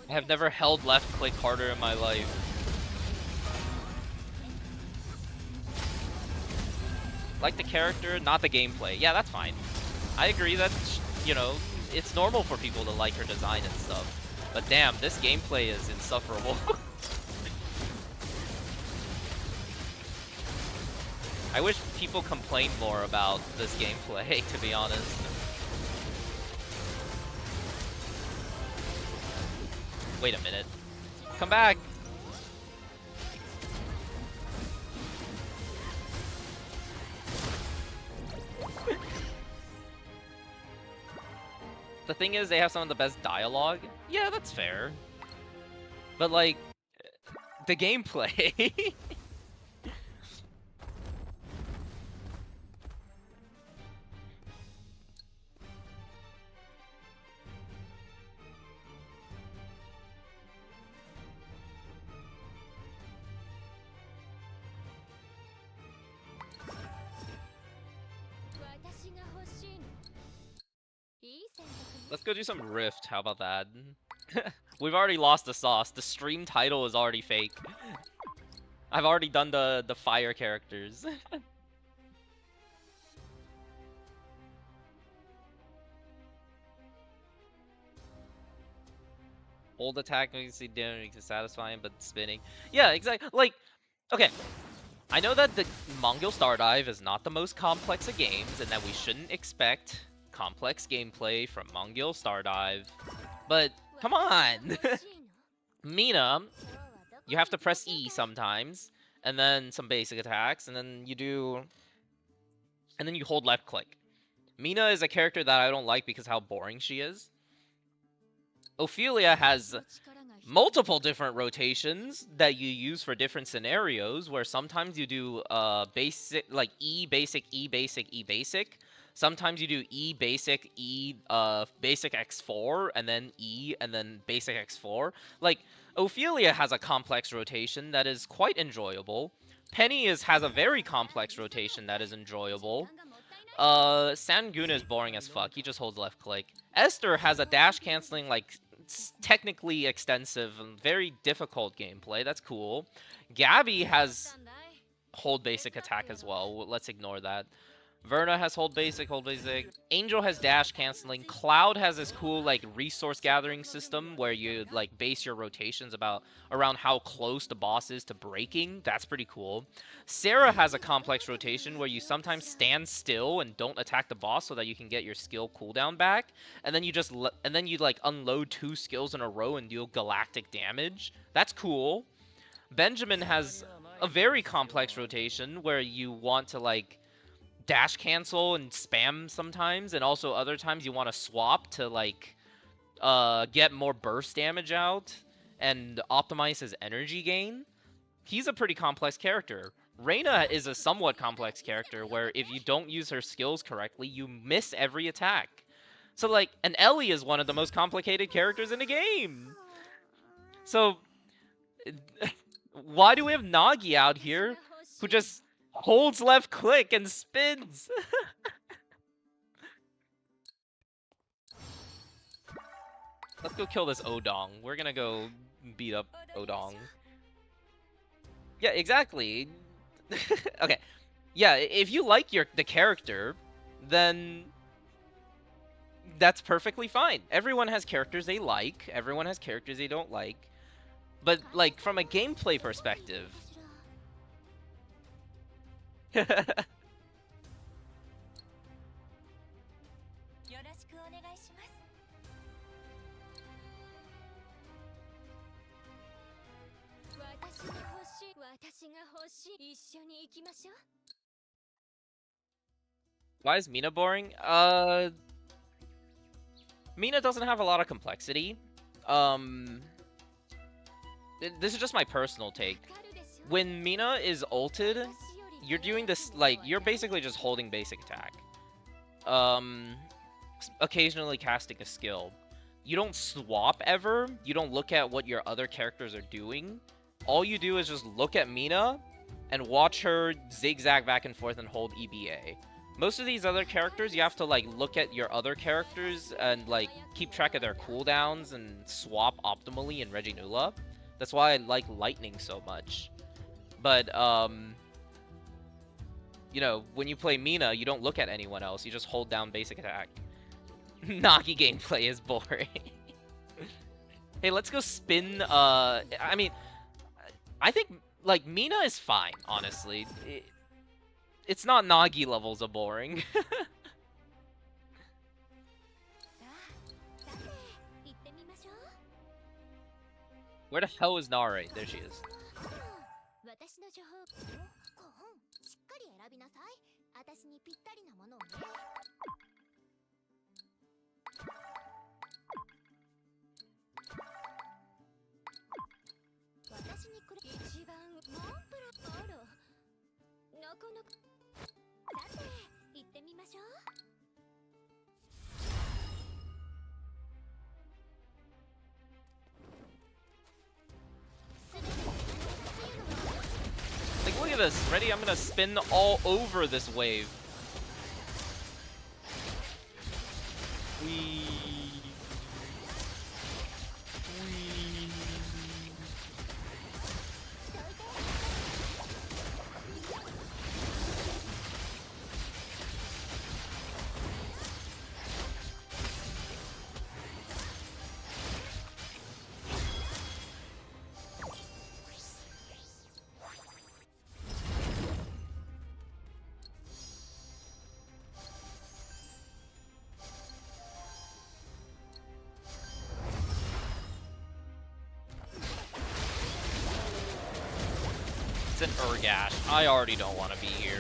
I have never held left click harder in my life. Like the character, not the gameplay. Yeah, that's fine. I agree that, you know, it's normal for people to like her design and stuff. But damn, this gameplay is insufferable. I wish people complained more about this gameplay, to be honest. Wait a minute. Come back! The thing is, they have some of the best dialogue. Yeah, that's fair. But, like, the gameplay... Let's go do some Rift, how about that? We've already lost the sauce. The stream title is already fake. I've already done the fire characters. Hold attack makes it damage satisfying, but spinning. Yeah, exactly. Like, okay, I know that the Mongil Star Dive is not the most complex of games, and that we shouldn't expect complex gameplay from Mongil Star Dive, but come on! Mina, you have to press E sometimes, and then some basic attacks, and then you hold left click. Mina is a character that I don't like because how boring she is. Ophelia has multiple different rotations that you use for different scenarios, where sometimes you do basic, like E basic, E basic, E basic. Sometimes you do E basic, E basic X4, and then E, and then basic X4. Like, Ophelia has a complex rotation that is quite enjoyable. Penny has a very complex rotation that is enjoyable. Sangun is boring as fuck. He just holds left click. Esther has a dash canceling, like, technically extensive and very difficult gameplay. That's cool. Gabby has hold basic attack as well. Let's ignore that. Verna has hold basic, hold basic. Angel has dash canceling. Cloud has this cool, like, resource gathering system where you, like, base your rotations around how close the boss is to breaking. That's pretty cool. Sarah has a complex rotation where you sometimes stand still and don't attack the boss so that you can get your skill cooldown back, and then you like unload 2 skills in a row and deal galactic damage. That's cool. Benjamin has a very complex rotation where you want to, like, dash cancel and spam sometimes, and also other times you want to swap to, like, get more burst damage out and optimize his energy gain. He's a pretty complex character. Reina is a somewhat complex character where if you don't use her skills correctly, you miss every attack. So, like, and Ellie is one of the most complicated characters in the game. So, why do we have Nagi out here who just holds left click and spins? Let's go kill this Odong. We're gonna go beat up Odong. Yeah, exactly. Okay. Yeah, if you like the character, then that's perfectly fine. Everyone has characters they like, everyone has characters they don't like. But, like, from a gameplay perspective... Why is Mina boring? Mina doesn't have a lot of complexity. This is just my personal take. When Mina is ulted, you're doing this, like, you're basically just holding basic attack. Occasionally casting a skill. You don't swap ever. You don't look at what your other characters are doing. All you do is just look at Mina and watch her zigzag back and forth and hold EBA. Most of these other characters, you have to, like, look at your other characters and, like, keep track of their cooldowns and swap optimally in Reginula. That's why I like Lightning so much. But, you know, when you play Mina, you don't look at anyone else. You just hold down basic attack. Nagi gameplay is boring. Hey, let's go spin, I mean, I think, like, Mina is fine, honestly. It's not Nagi levels of boring. Where the hell is Nare? There she is. Like, look at this. Ready? I'm gonna spin all over this wave. Whee. an Urgash. I already don't want to be here.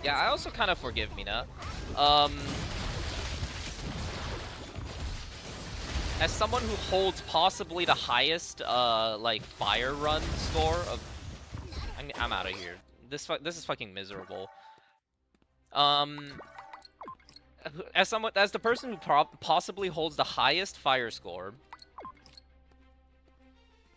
Yeah, I also kind of forgive Mina. As someone who holds possibly the highest, like, fire run score of... I'm out of here. This is fucking miserable. As the person who possibly holds the highest fire score,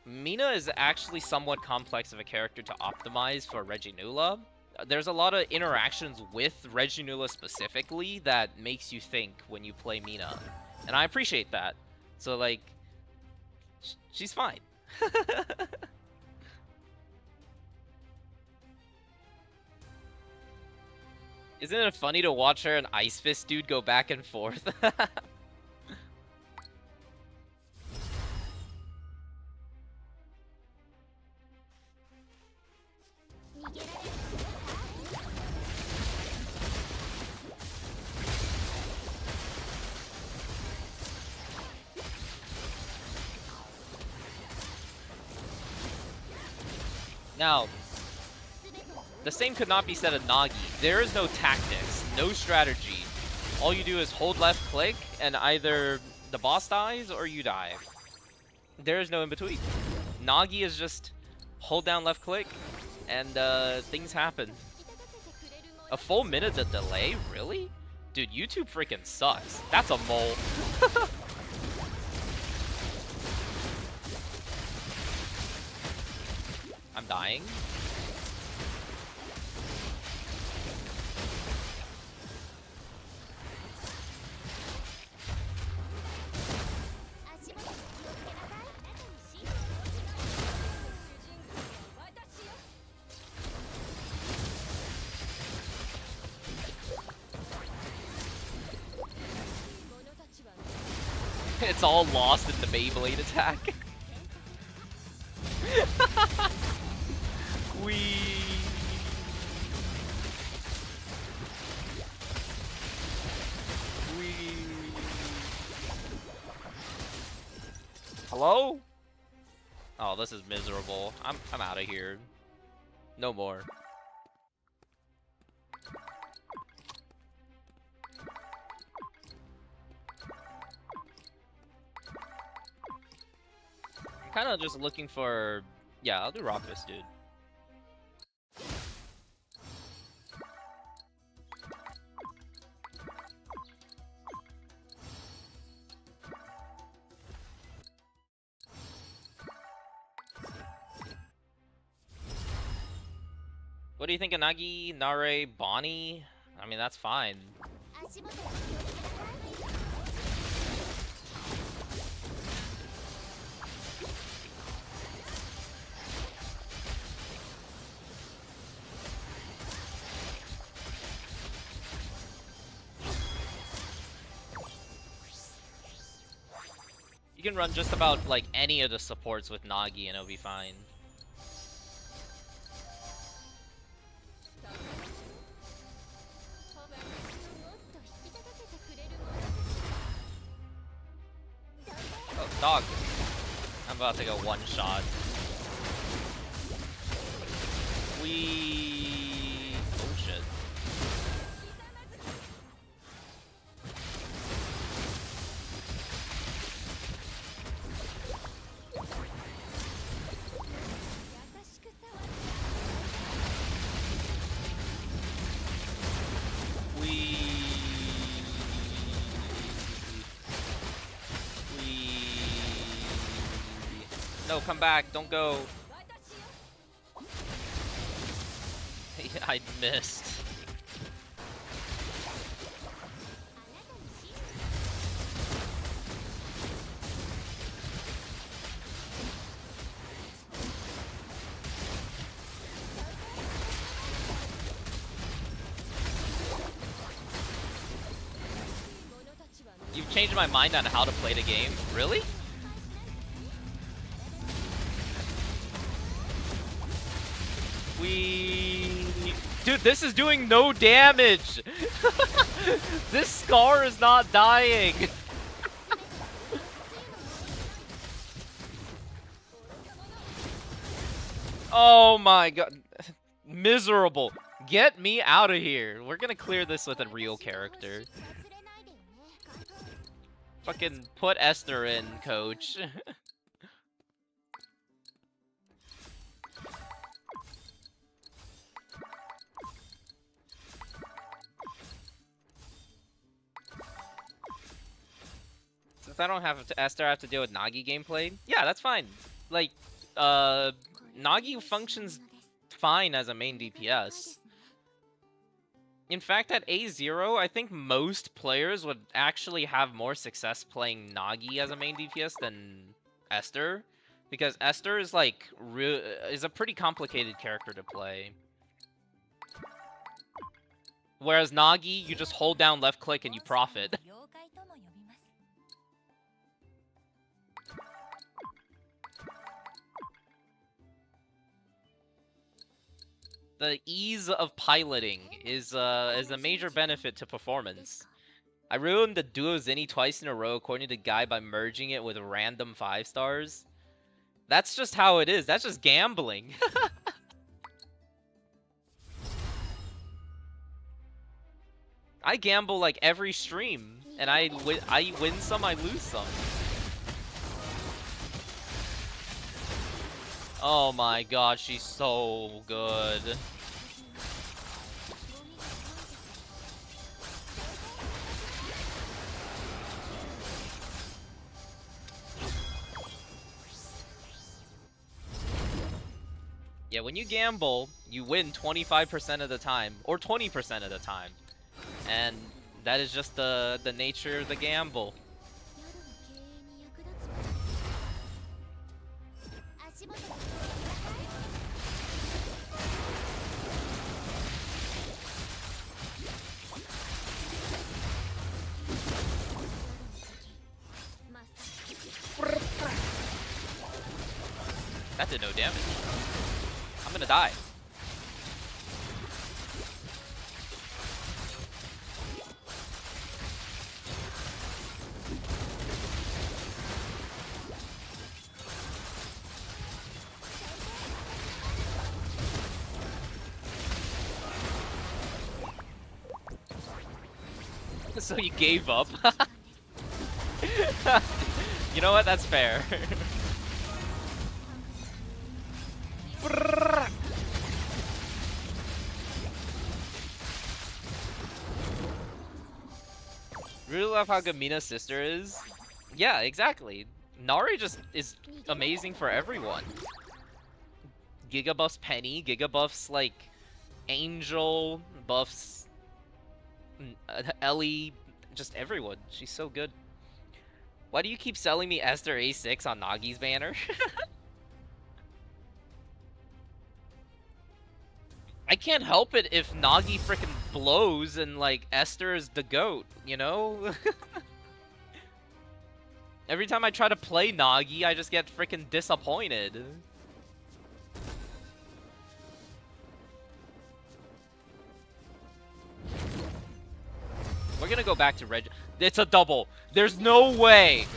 Mina is actually somewhat complex of a character to optimize for Reginula. There's a lot of interactions with Reginula specifically that makes you think when you play Mina. And I appreciate that. So, like, she's fine. Isn't it funny to watch her and Ice Fist dude go back and forth? Now, the same could not be said of Nagi. There is no tactics, no strategy. All you do is hold left click, and either the boss dies or you die. There is no in between. Nagi is just hold down left click, and things happen. A full minute of delay? Really? Dude, YouTube freaking sucks. That's a mole. I'm dying. It's all lost in the Beyblade attack. Wee. Hello? Oh, this is miserable. I'm out of here. No more. Kind of just looking for... Yeah, I'll do Rock Fist, dude. What do you think of Nagi, Nare, Bonnie? I mean, that's fine. You can run just about, like, any of the supports with Nagi and it'll be fine. Oh, dog. I'm about to go one shot. Oh, shit. No, come back. Don't go. I missed. changed my mind on how to play the game. Really? Dude, this is doing no damage! This Scar is not dying! Oh my god. Miserable. Get me out of here. We're gonna clear this with a real character. Fucking put Esther in, coach. Since I don't have to Esther, I have to deal with Nagi gameplay. Yeah, that's fine. Like, Nagi functions fine as a main DPS. In fact, at A0, I think most players would actually have more success playing Nagi as a main DPS than Esther, because Esther is like is a pretty complicated character to play. Whereas Nagi, you just hold down left click and you profit. The ease of piloting is a major benefit to performance. I ruined the Duo Zinni twice in a row according to the guy by merging it with random 5 stars. That's just how it is. That's just gambling. I gamble like every stream, and I win some, I lose some. Oh my god, she's so good. Yeah, when you gamble, you win 25% of the time, or 20% of the time. And that is just the nature of the gamble. That did no damage. I'm gonna die. So you gave up? You know what? That's fair. Really love how good Mina's sister is. Yeah, exactly. Nari just is amazing for everyone. Giga buffs Penny, Giga buffs like Angel, buffs Ellie, just everyone. She's so good. Why do you keep selling me Esther A6 on Nagi's banner? I can't help it if Nagi frickin' blows and like Esther is the GOAT, you know? Every time I try to play Nagi, I just get frickin' disappointed. We're gonna go back to Reg. It's a double. There's no way.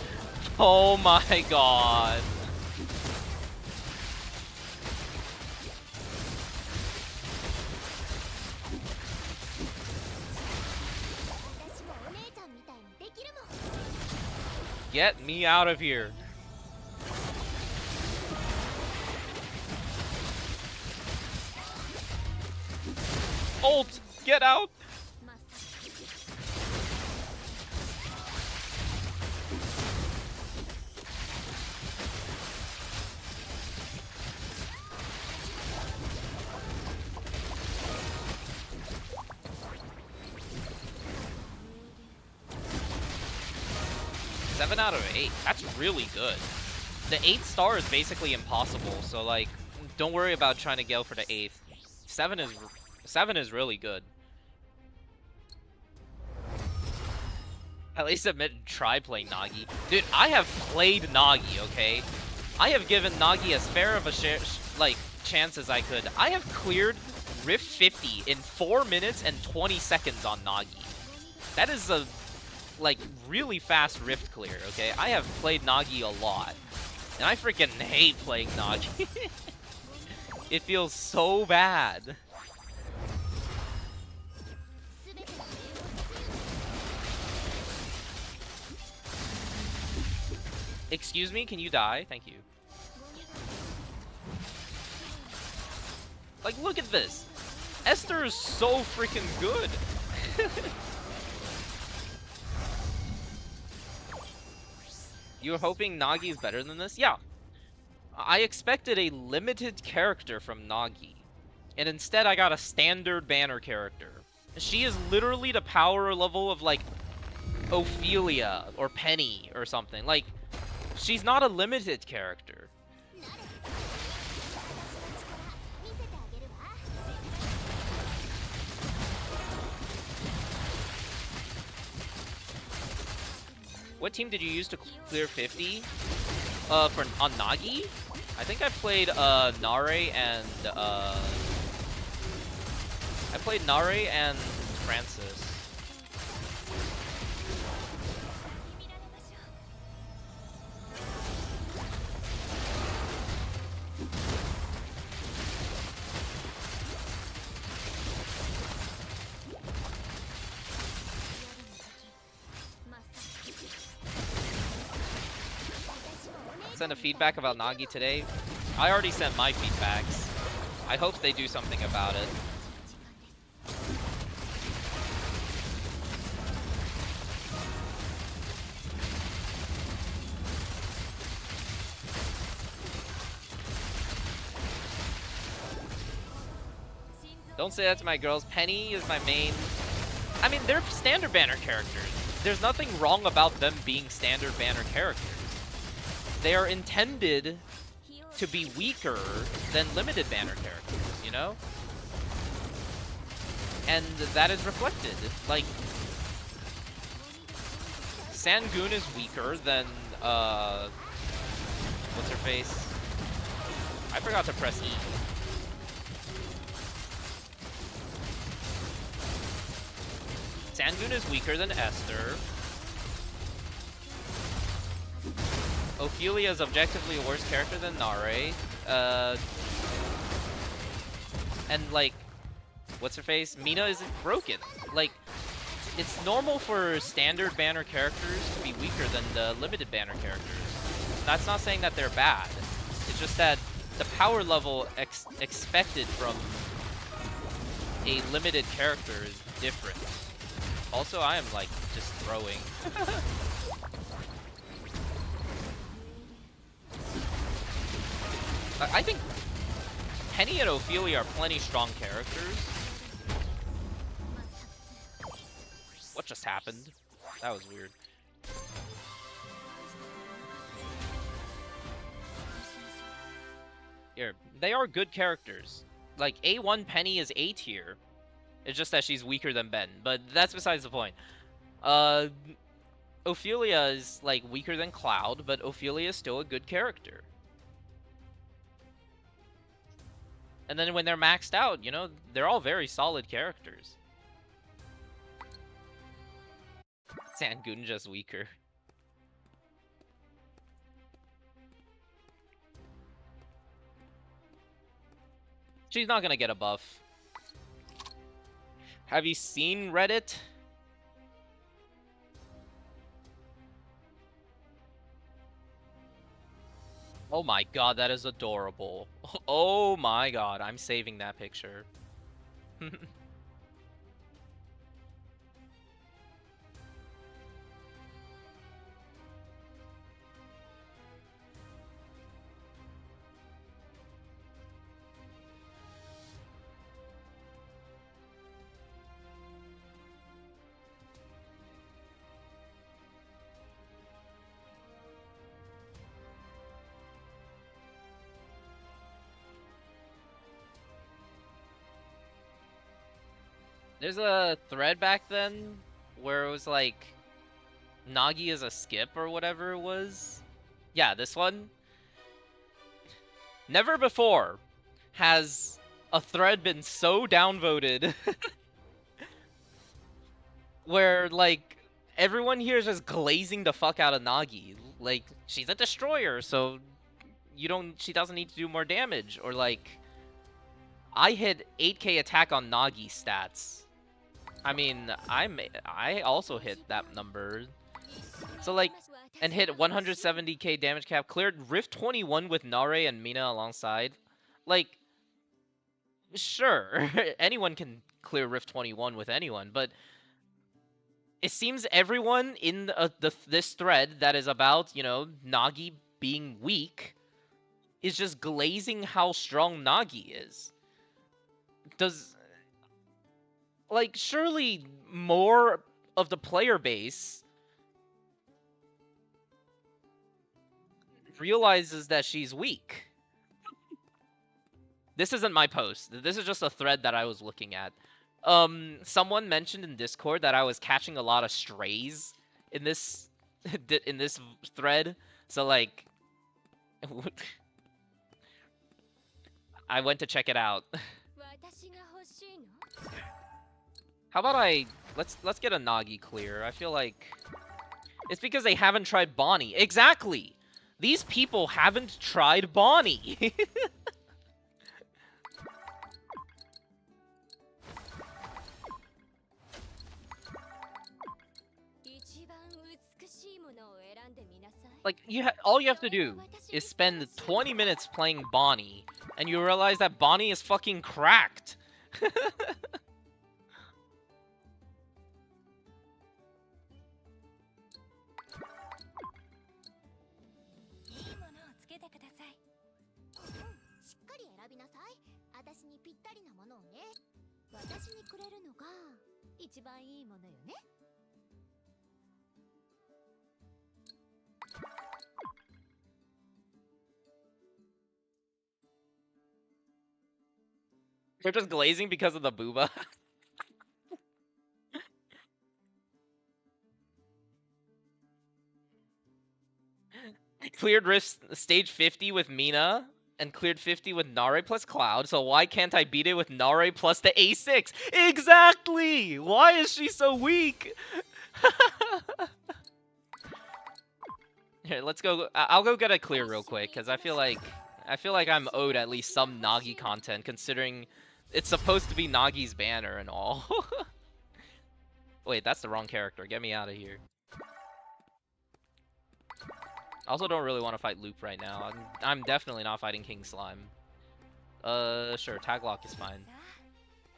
Oh my god. Get me out of here. Ult! Get out! Seven out of 8. That's really good. The 8th star is basically impossible, so like, don't worry about trying to go for the 8th. 7 is really good. At least admit try playing Nagi. Dude, I have played Nagi, okay? I have given Nagi as fair of a chance as I could. I have cleared Rift 50 in 4 minutes and 20 seconds on Nagi. That is a, like, really fast Rift clear, okay? I have played Nagi a lot. And I freaking hate playing Nagi. It feels so bad. Excuse me, can you die? Thank you. Like, look at this. Esther is so freaking good. You're hoping Nagi is better than this? Yeah. I expected a limited character from Nagi. And instead I got a standard banner character. She is literally the power level of, like, Ophelia or Penny or something. Like, she's not a limited character. What team did you use to clear 50? On Nagi? I think I played Nare and Francis. Send a feedback about Nagi today. I already sent my feedbacks. I hope they do something about it. Don't say that to my girls. Penny is my main... I mean, they're standard banner characters. There's nothing wrong about them being standard banner characters. They are intended to be weaker than limited banner characters, you know? And that is reflected. Like, Sangoon is weaker than, what's her face? I forgot to press E. Sangoon is weaker than Esther. Ophelia is objectively a worse character than Nare. And, like, what's her face? Mina isn't broken. Like, it's normal for standard banner characters to be weaker than the limited banner characters. That's not saying that they're bad. It's just that the power level expected from a limited character is different. Also, I am, like, just throwing. I think Penny and Ophelia are plenty strong characters. What just happened? That was weird. Here, they are good characters. Like, A1 Penny is A tier. It's just that she's weaker than Ben, but that's besides the point. Ophelia is, like, weaker than Cloud, but Ophelia is still a good character. And then when they're maxed out, you know, they're all very solid characters. Sangoon just weaker. She's not gonna get a buff. Have you seen Reddit? Oh my god, that is adorable. Oh my god, I'm saving that picture. There's a thread back then where it was like, Nagi is a skip or whatever it was. Yeah, this one. Never before has a thread been so downvoted where, like, everyone here is just glazing the fuck out of Nagi. Like, she's a destroyer, so she doesn't need to do more damage. Or, like, I hit 8k attack on Nagi stats. I mean, I also hit that number. So, like, and hit 170k damage cap, cleared Rift 21 with Nare and Mina alongside. Like, sure, anyone can clear Rift 21 with anyone, but it seems everyone in this thread that is about, you know, Nagi being weak is just glazing how strong Nagi is. Like, surely more of the player base realizes that she's weak. This isn't my post. This is just a thread that I was looking at. Someone mentioned in Discord that I was catching a lot of strays in this in this thread. So, like, I went to check it out. How about let's get a Nagi clear. I feel like it's because they haven't tried Bonnie. Exactly. These people haven't tried Bonnie. Like, all you have to do is spend 20 minutes playing Bonnie, and you realize that Bonnie is fucking cracked. They're just glazing because of the booba. Cleared Rift stage 50 with Mina, and cleared 50 with Nare plus Cloud, so why can't I beat it with Nare plus the A6? Exactly! Why is she so weak? Here, let's go. I'll go get a clear real quick, because I feel like I'm owed at least some Nagi content, considering it's supposed to be Nagi's banner and all. Wait, that's the wrong character. Get me out of here. I also don't really want to fight Loop right now. I'm definitely not fighting King Slime. Sure, Taglock is fine.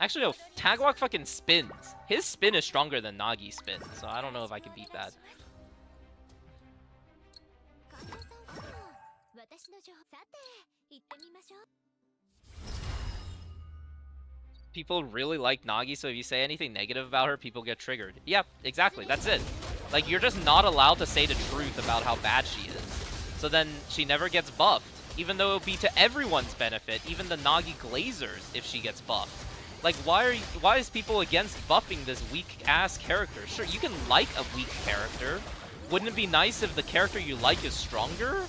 Actually, no, Taglock fucking spins. His spin is stronger than Nagi's spin, so I don't know if I can beat that. People really like Nagi, so if you say anything negative about her, people get triggered. Yeah, exactly, that's it. Like, you're just not allowed to say the truth about how bad she is. So then she never gets buffed, even though it would be to everyone's benefit, even the Nagi Glazers, if she gets buffed. Like, why is people against buffing this weak-ass character? Sure, you can like a weak character. Wouldn't it be nice if the character you like is stronger?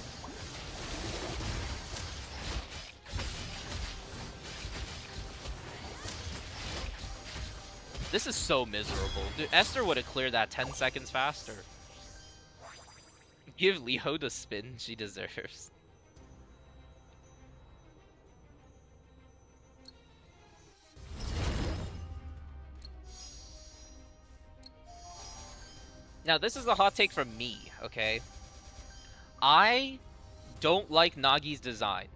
This is so miserable. Dude, Esther would have cleared that 10 seconds faster. Give Liho the spin she deserves. Now, this is a hot take from me, okay? I don't like Nagi's design.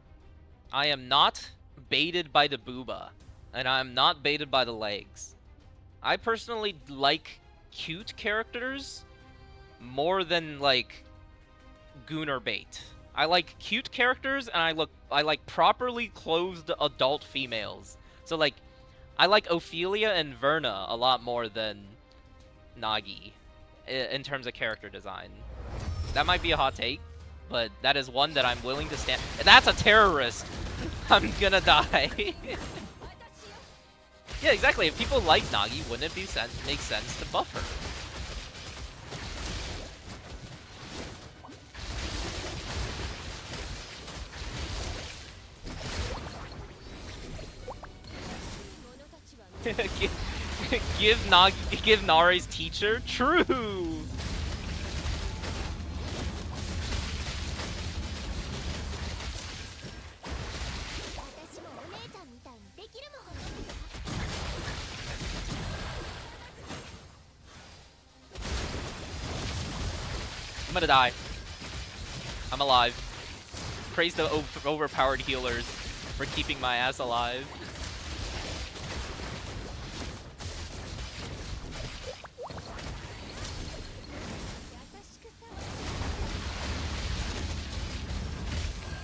I am not baited by the booba, and I am not baited by the legs. I personally like cute characters more than, like, Gunner bait. I like cute characters, and I like properly clothed adult females. So, like, I like Ophelia and Verna a lot more than Nagi in terms of character design. That might be a hot take, but that is one that I'm willing to stand. That's a terrorist! I'm gonna die. Yeah, exactly. If people like Nagi, wouldn't it make sense to buff her? give Nari's teacher? True! I'm gonna die. I'm alive. Praise the overpowered healers for keeping my ass alive.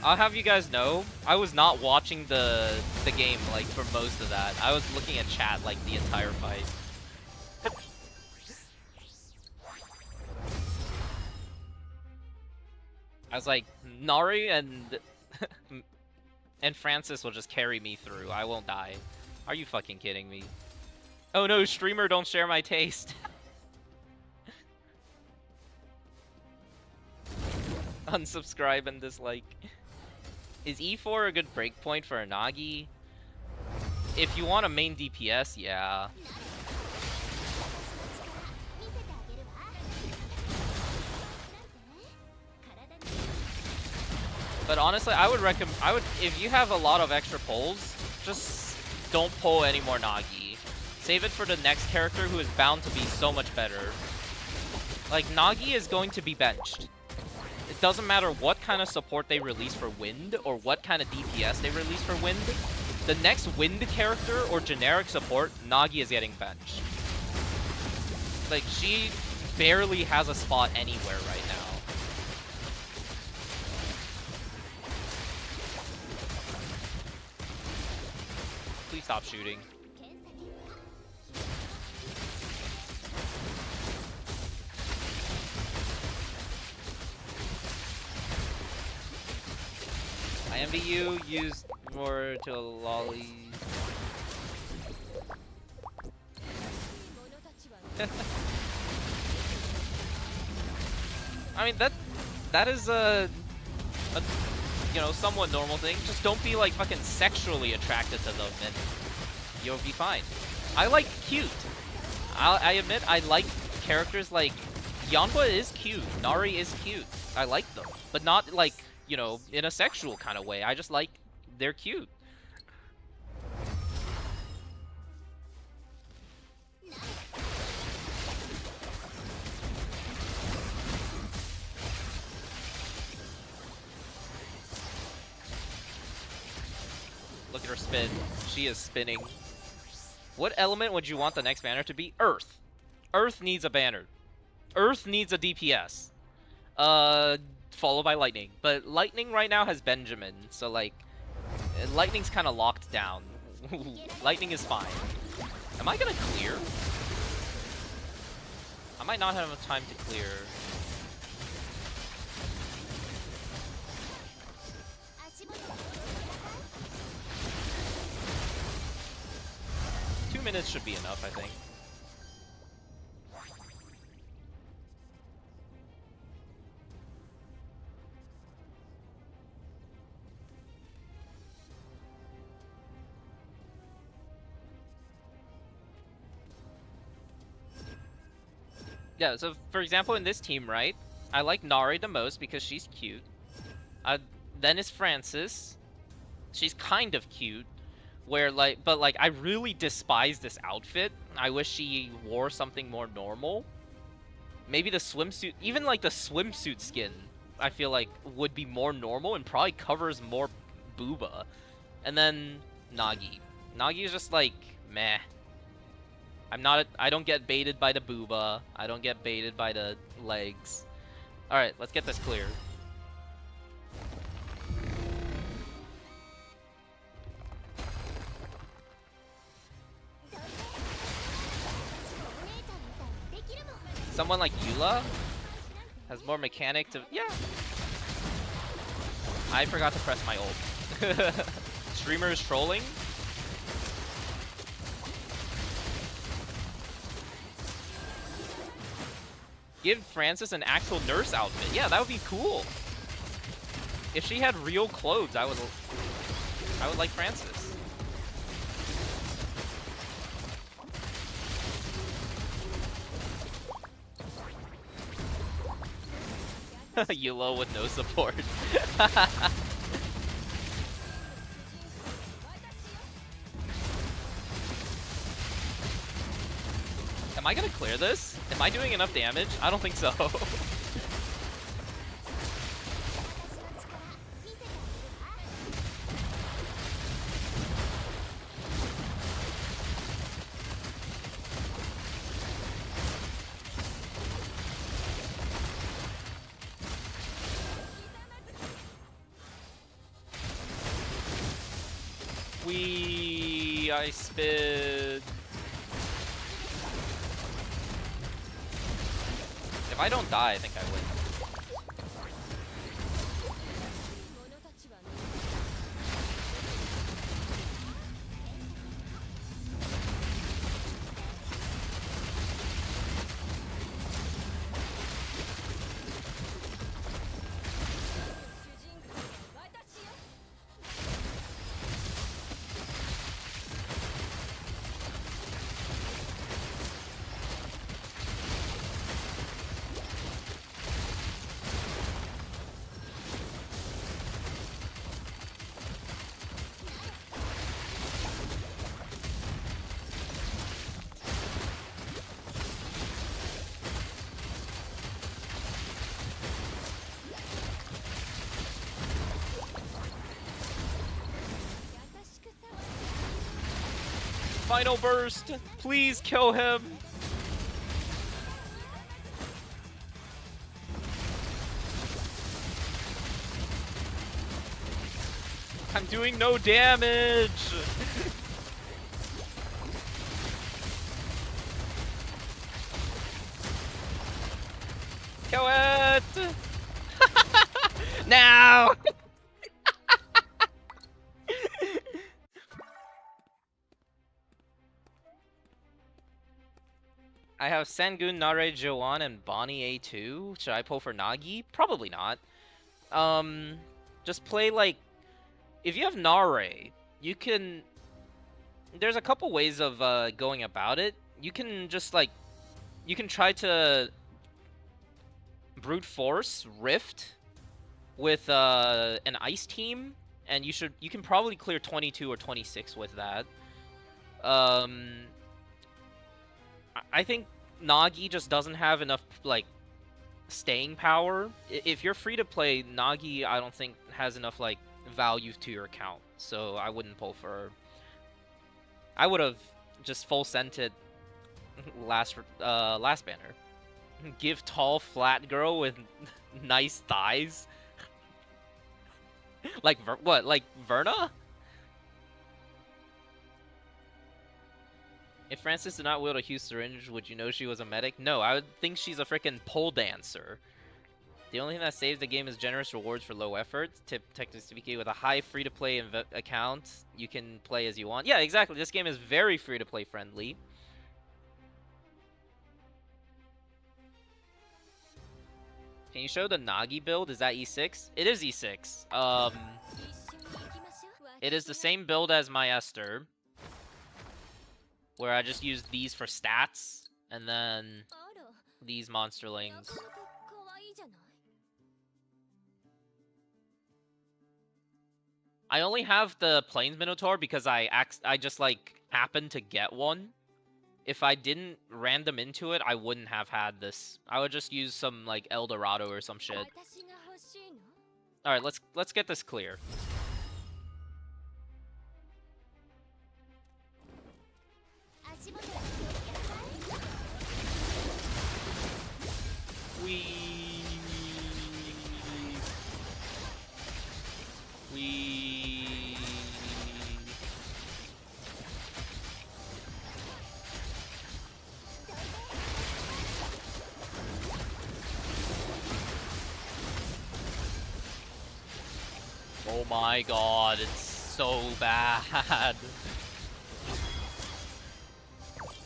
I'll have you guys know, I was not watching the game like for most of that. I was looking at chat like the entire fight. I was like, Nari and and Francis will just carry me through. I won't die. Are you fucking kidding me? Oh no, streamer, don't share my taste. Unsubscribe and dislike. Is E4 a good breakpoint for a Nagi? If you want a main DPS, yeah. But honestly, I would if you have a lot of extra pulls, just don't pull any more Nagi. Save it for the next character who is bound to be so much better. Like, Nagi is going to be benched. It doesn't matter what kind of support they release for Wind, or what kind of DPS they release for Wind. The next Wind character or generic support, Nagi is getting benched. Like, she barely has a spot anywhere right now. Please stop shooting. I envy you, used more to lolly. I mean, that is a you know, somewhat normal thing. Just don't be like fucking sexually attracted to them and you'll be fine. I like cute. I admit I like characters like Yanhua is cute, Nari is cute. I like them, but not like, you know, in a sexual kind of way. I just like they're cute. Look at her spin. She is spinning. What element would you want the next banner to be? Earth. Earth needs a banner. Earth needs a DPS. Followed by Lightning. But Lightning right now has Benjamin, so like, Lightning's kind of locked down. Lightning is fine. Am I gonna clear? I might not have enough time to clear. Minutes should be enough, I think. Yeah, so for example, in this team, right? I like Nari the most because she's cute. Then is Francis. She's kind of cute. Where like, but like, I really despise this outfit. I wish she wore something more normal. Maybe the swimsuit, even like the swimsuit skin, I feel like would be more normal and probably covers more booba. And then Nagi. Nagi is just like, meh. I don't get baited by the booba. I don't get baited by the legs. Alright, let's get this clear. Someone like Eula has more mechanic to... Yeah. I forgot to press my ult. Streamer is trolling. Give Francis an actual nurse outfit. Yeah, that would be cool. If she had real clothes, I would like Francis. Yulo with no support. Am I gonna clear this? Am I doing enough damage? I don't think so. I spit. If I don't die, I think I win. Final burst! Please kill him! I'm doing no damage! Kill it! Now! I have Sangun, Nare, Joan, and Bonnie A2. Should I pull for Nagi? Probably not. Just play like... If you have Nare, you can... There's a couple ways of going about it. You can just like... You can try to... Brute Force, Rift, with an Ice team, and you can probably clear 22 or 26 with that. I think Nagi just doesn't have enough, like, staying power. If you're free to play, Nagi, I don't think has enough, like, value to your account. So I wouldn't pull for her. I would have just full sent it last banner. Give tall, flat girl with nice thighs. Like, what? Like, Verna? If Francis did not wield a huge syringe, would you know she was a medic? No, I would think she's a freaking pole dancer. The only thing that saves the game is generous rewards for low effort. Technically speaking, with a high free-to-play account, you can play as you want. Yeah, exactly. This game is very free-to-play friendly. Can you show the Nagi build? Is that E6? It is E6. It is the same build as my Esther, where I just use these for stats, and then these monsterlings. I only have the Plains Minotaur because I just like happened to get one. If I didn't random into it, I wouldn't have had this. I would just use some like El Dorado or some shit. All right, let's get this clear. We Oh my god, it's so bad.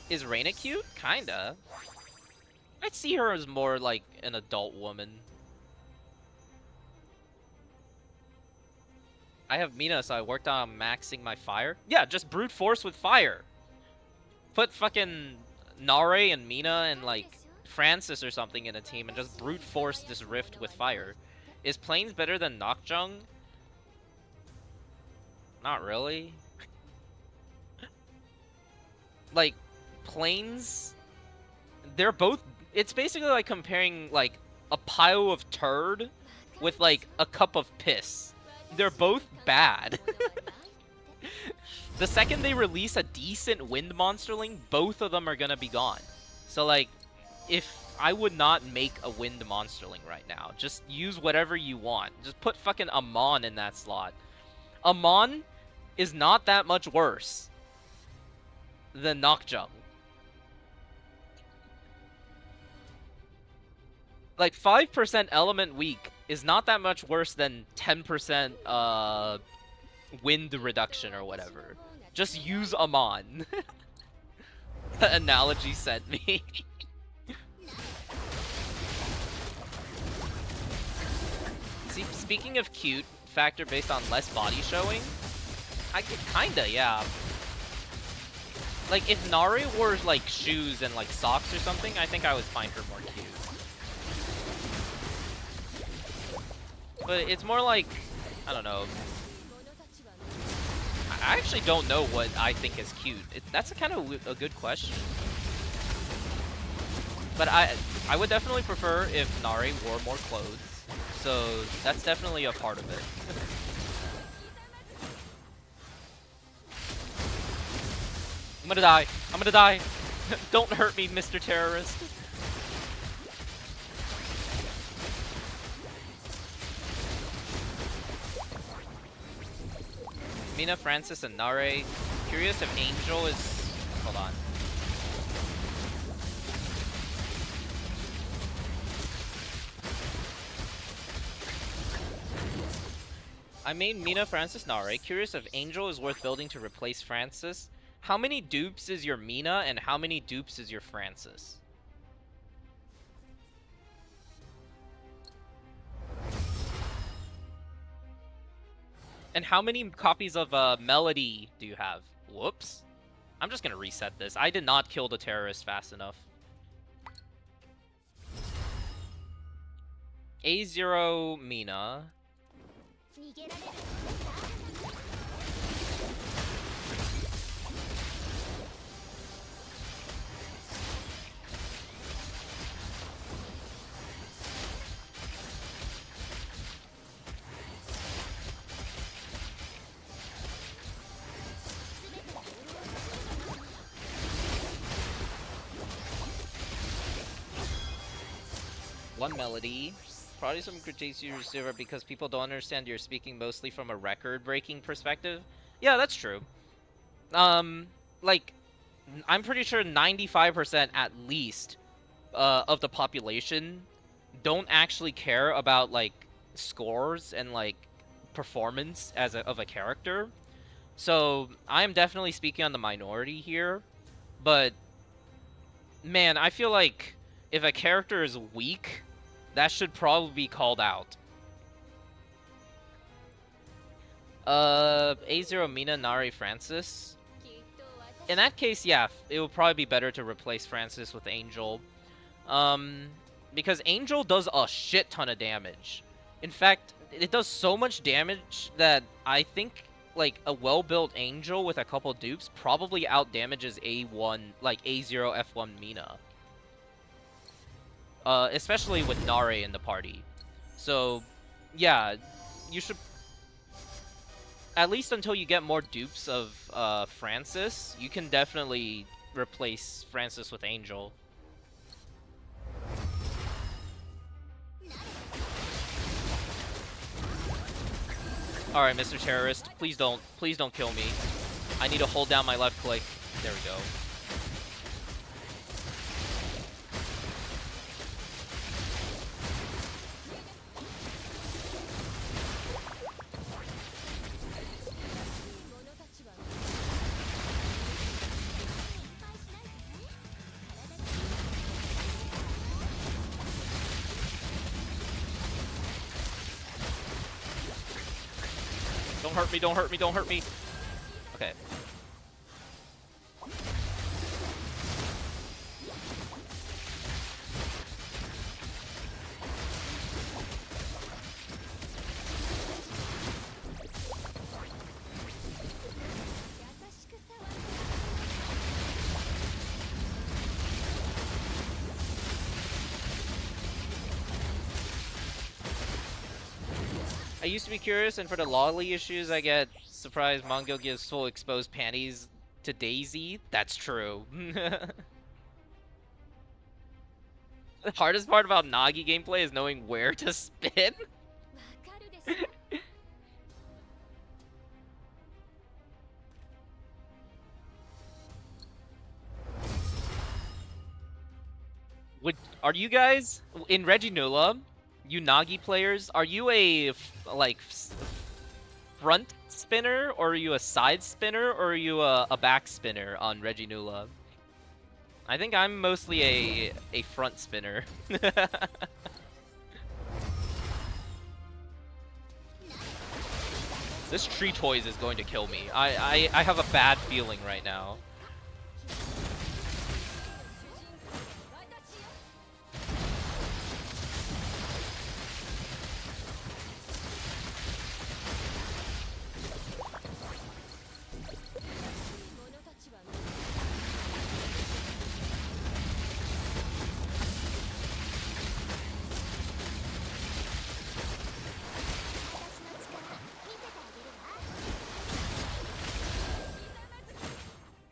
Is Reina cute? Kinda. I'd see her as more like an adult woman. I have Mina, so I worked on maxing my fire. Yeah, just brute force with fire. Put fucking Nare and Mina in like Francis or something in a team and just brute force this Rift with fire. Is Plains better than Nocjung? Not really. Like, Plains, they're both... It's basically like comparing, like, a pile of turd with, like, a cup of piss. They're both bad. The second they release a decent wind monsterling, both of them are gonna be gone. So, like, if I would not make a wind monsterling right now, just use whatever you want. Just put fucking Amon in that slot. Amon is not that much worse than Nocjung. Like, 5% element weak is not that much worse than 10% wind reduction or whatever. Just use Amon. The analogy sent me. See, speaking of cute, factor based on less body showing, I could kinda, yeah. Like, if Nari wore, like, shoes and, like, socks or something, I think I would find her more cute. But it's more like, I don't know. I actually don't know what I think is cute. That's kind of a good question. But I would definitely prefer if Nari wore more clothes. So that's definitely a part of it. I'm gonna die. I'm gonna die. Don't hurt me, Mr. Terrorist. Mina, Francis, and Nare. Curious if Angel is... Hold on. I made Mina, Francis, Nare. Curious if Angel is worth building to replace Francis. How many dupes is your Mina, and how many dupes is your Francis? And how many copies of Melody do you have? Whoops. I'm just gonna reset this. I did not kill the terrorist fast enough. A0 Mina. One Melody. Probably some critiques you receive because people don't understand you're speaking mostly from a record-breaking perspective. Yeah, that's true. Like, I'm pretty sure 95% at least of the population don't actually care about, like, scores and, like, performance as of a character. So, I'm definitely speaking on the minority here. But, man, I feel like if a character is weak, that should probably be called out. A0 Mina, Nari, Francis. In that case, yeah, it would probably be better to replace Francis with Angel. Because Angel does a shit ton of damage. In fact, it does so much damage that I think, like, a well-built Angel with a couple dupes probably out-damages A1, like, A0 F1 Mina. Especially with Nare in the party. So, yeah, you should... At least until you get more dupes of Francis, you can definitely replace Francis with Angel. Alright, Mr. Terrorist, please don't kill me. I need to hold down my left click. There we go. Don't hurt me, don't hurt me, don't hurt me. Okay. I used to be curious, and for the lolly issues, I get surprised Mongil gives full exposed panties to Daisy. That's true. The hardest part about Nagi gameplay is knowing where to spin. Are you guys in Reginula, you Nagi players, are you a front spinner, or are you a side spinner, or are you a back spinner on Reginula? I think I'm mostly a front spinner. This tree toys is going to kill me. I have a bad feeling right now.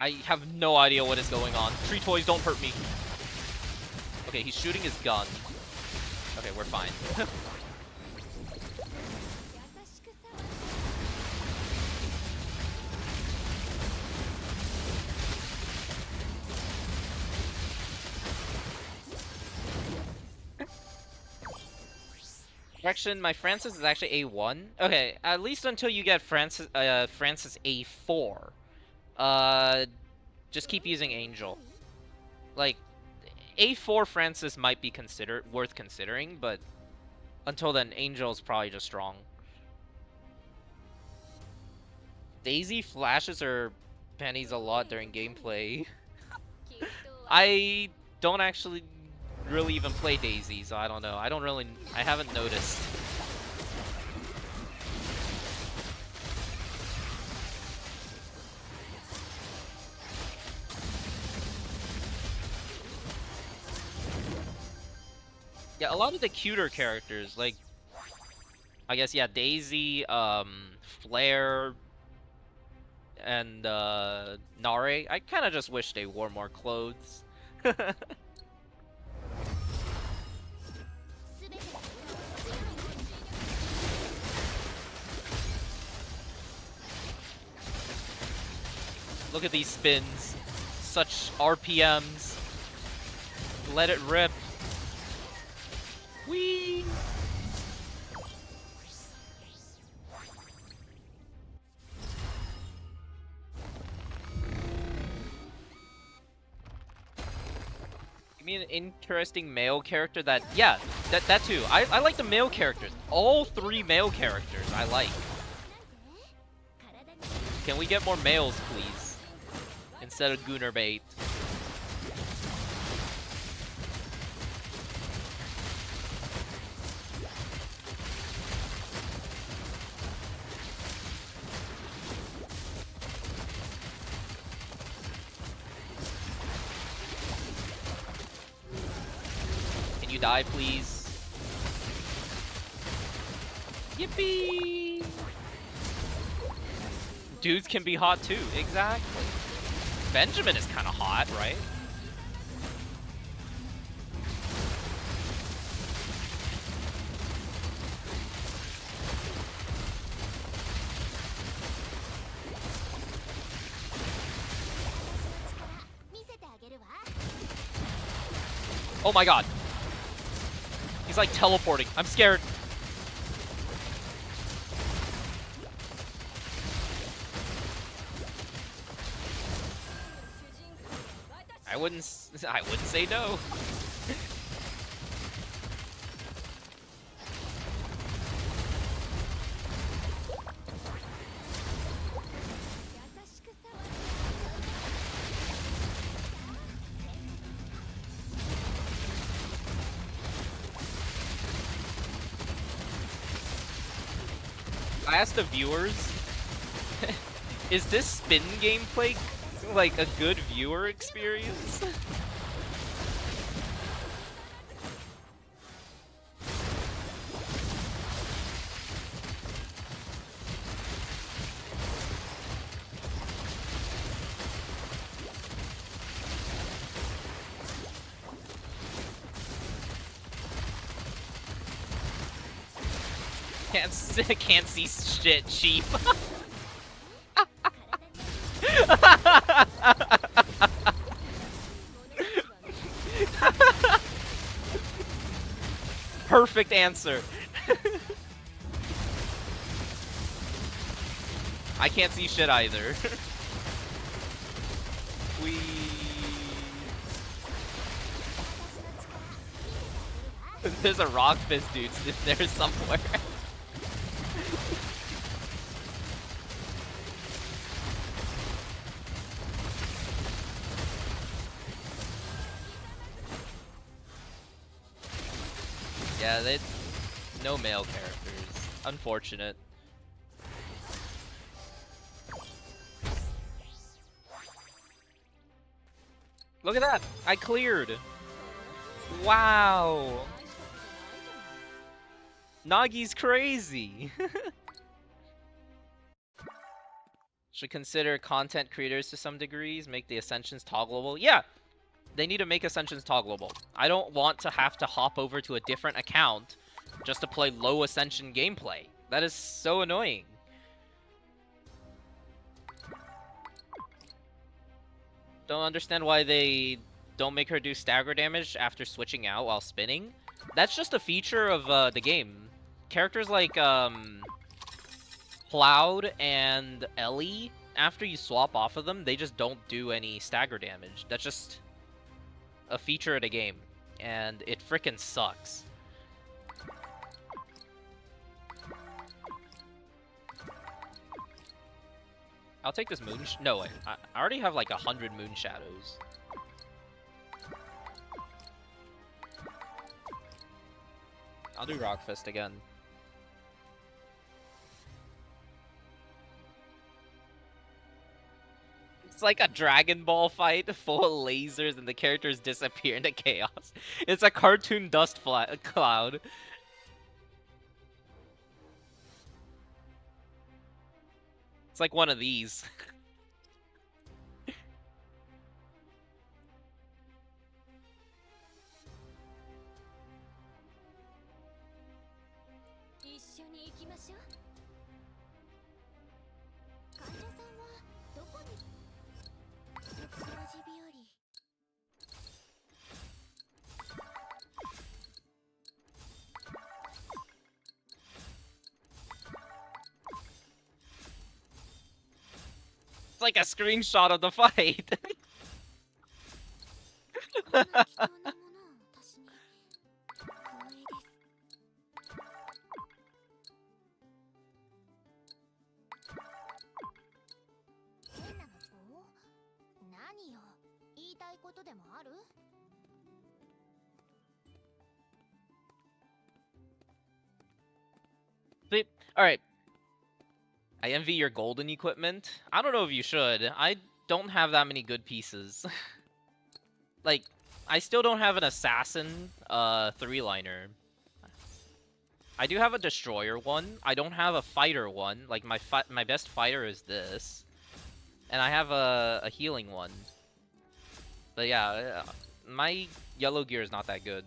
I have no idea what is going on. Tree toys, don't hurt me. Okay, he's shooting his gun. Okay, we're fine. Correction, my Francis is actually A1. Okay, at least until you get Francis A4. Just keep using Angel. Like, A4 Francis might be worth considering, but until then, Angel's probably just strong. Daisy flashes her panties a lot during gameplay. I don't actually really even play Daisy, so I don't know. I haven't noticed. Yeah, a lot of the cuter characters, like, I guess, yeah, Daisy, Flare, and, Nare, I kind of just wish they wore more clothes. Look at these spins. Such RPMs. Let it rip. Whee! Give me an interesting male character that... Yeah, that too. I like the male characters. All 3 male characters I like. Can we get more males, please? Instead of Gunnar bait. Can you die, please? Yippee! Dudes can be hot too, exactly. Benjamin is kind of hot, right? Oh my god. He's like teleporting. I'm scared. I wouldn't say no. I asked the viewers, is this spin gameplay like a good viewer experience? Can't see shit, cheap. Perfect answer. I can't see shit either. We. There's a rock fist dude in there somewhere. Yeah, they no male characters. Unfortunate. Look at that! I cleared! Wow! Nagi's crazy! Should consider content creators to some degrees, make the ascensions toggleable. Yeah! They need to make ascensions toggleable. I don't want to have to hop over to a different account just to play low ascension gameplay. That is so annoying. Don't understand why they don't make her do stagger damage after switching out while spinning. That's just a feature of the game. Characters like Cloud and Ellie, after you swap off of them, they just don't do any stagger damage. That's just a feature of the game, and it frickin' sucks. I'll take this moon. No, I already have like 100 moon shadows. I'll do Rock Fist again. It's like a Dragon Ball fight full of lasers and the characters disappear into chaos. It's a cartoon dust cloud. It's like one of these. It's like a screenshot of the fight. Alright. I envy your golden equipment. I don't know if you should. I don't have that many good pieces. Like, I still don't have an assassin, 3-liner. I do have a destroyer one. I don't have a fighter one. Like, my best fighter is this. And I have a healing one. But yeah, my yellow gear is not that good.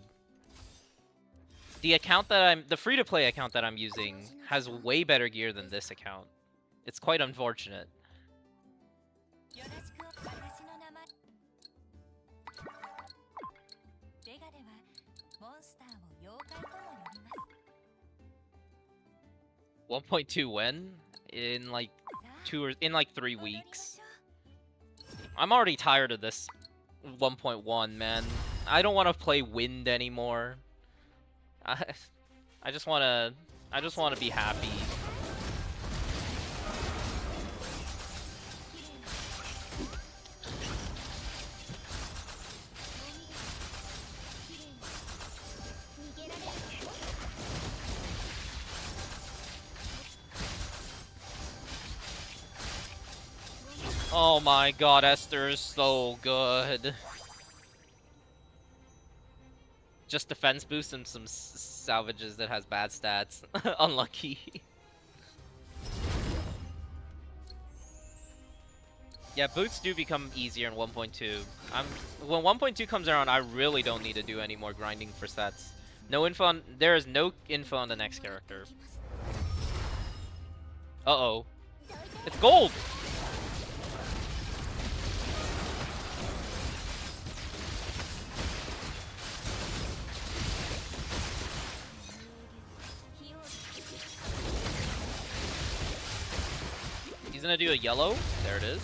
The account that the free-to-play account that I'm using has way better gear than this account. It's quite unfortunate. $1.2 when? In like 3 weeks. I'm already tired of this 1.1, man. I don't want to play Wind anymore. I just wanna be happy. Oh my god, Esther is so good. Just defense boost and some salvages that has bad stats. Unlucky. Yeah, boots do become easier in 1.2. When 1.2 comes around, I really don't need to do any more grinding for sets. No info on, there is no info on the next character. Uh-oh. It's gold! He's gonna do a yellow. There it is.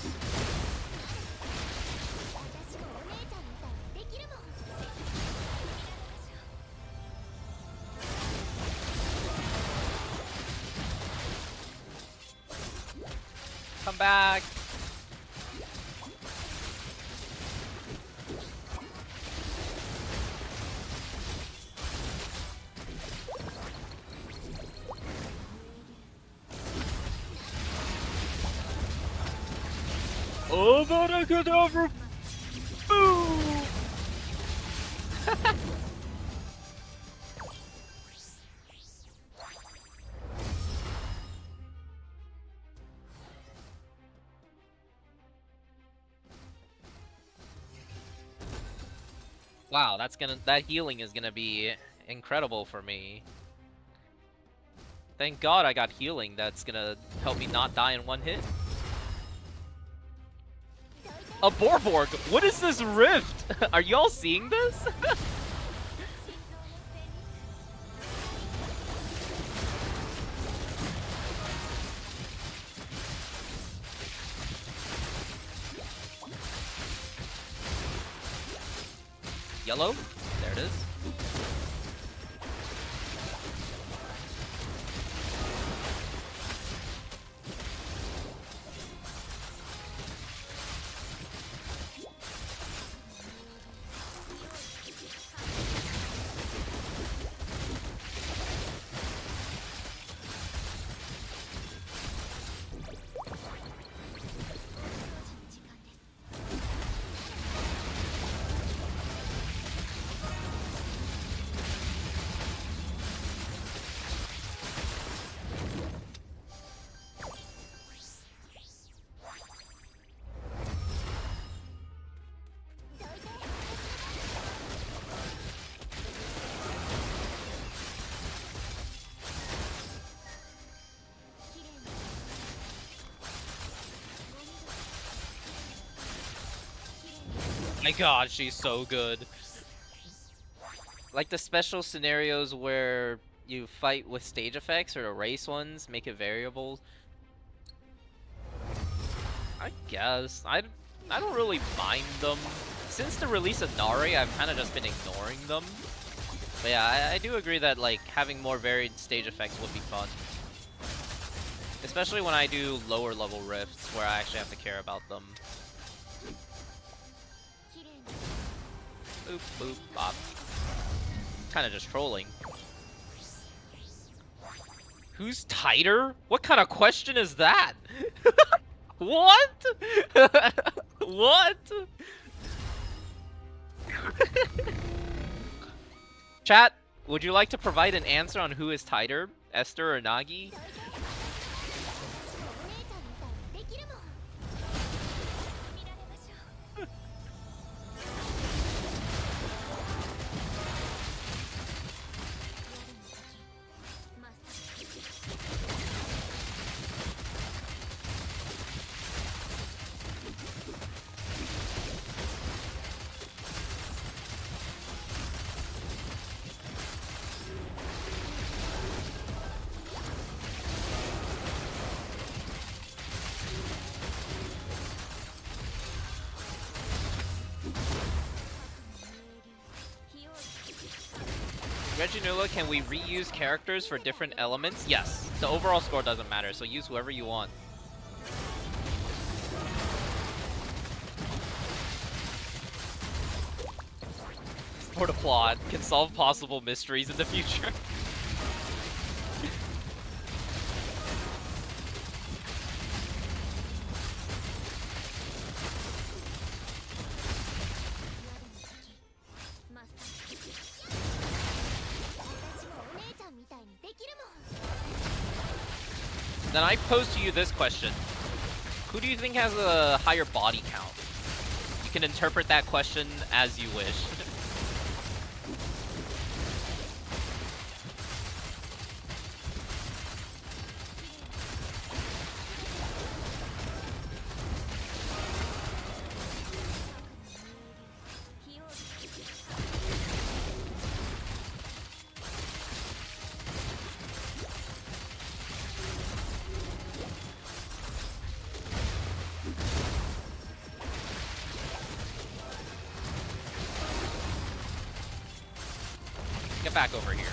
Come back. Oh, Kedavra! Boom! Wow, that healing is gonna be incredible for me. Thank God I got healing that's gonna help me not die in one hit. A Borborg! What is this rift? Are y'all seeing this? Yellow? There it is. My God, she's so good. Like the special scenarios where you fight with stage effects or erase ones, make it variable. I guess. I don't really mind them. Since the release of Nari, I've kind of just been ignoring them. But yeah, I do agree that like having more varied stage effects would be fun. Especially when I do lower level rifts where I actually have to care about them. Boop, boop, bop. Kind of just trolling. Who's tighter? What kind of question is that? What? What? Chat, would you like to provide an answer on who is tighter, Esther or Nagi? Reginula, can we reuse characters for different elements? Yes. The overall score doesn't matter, so use whoever you want. Sport applaud can solve possible mysteries in the future. Then I pose to you this question. Who do you think has a higher body count? You can interpret that question as you wish. Get back over here.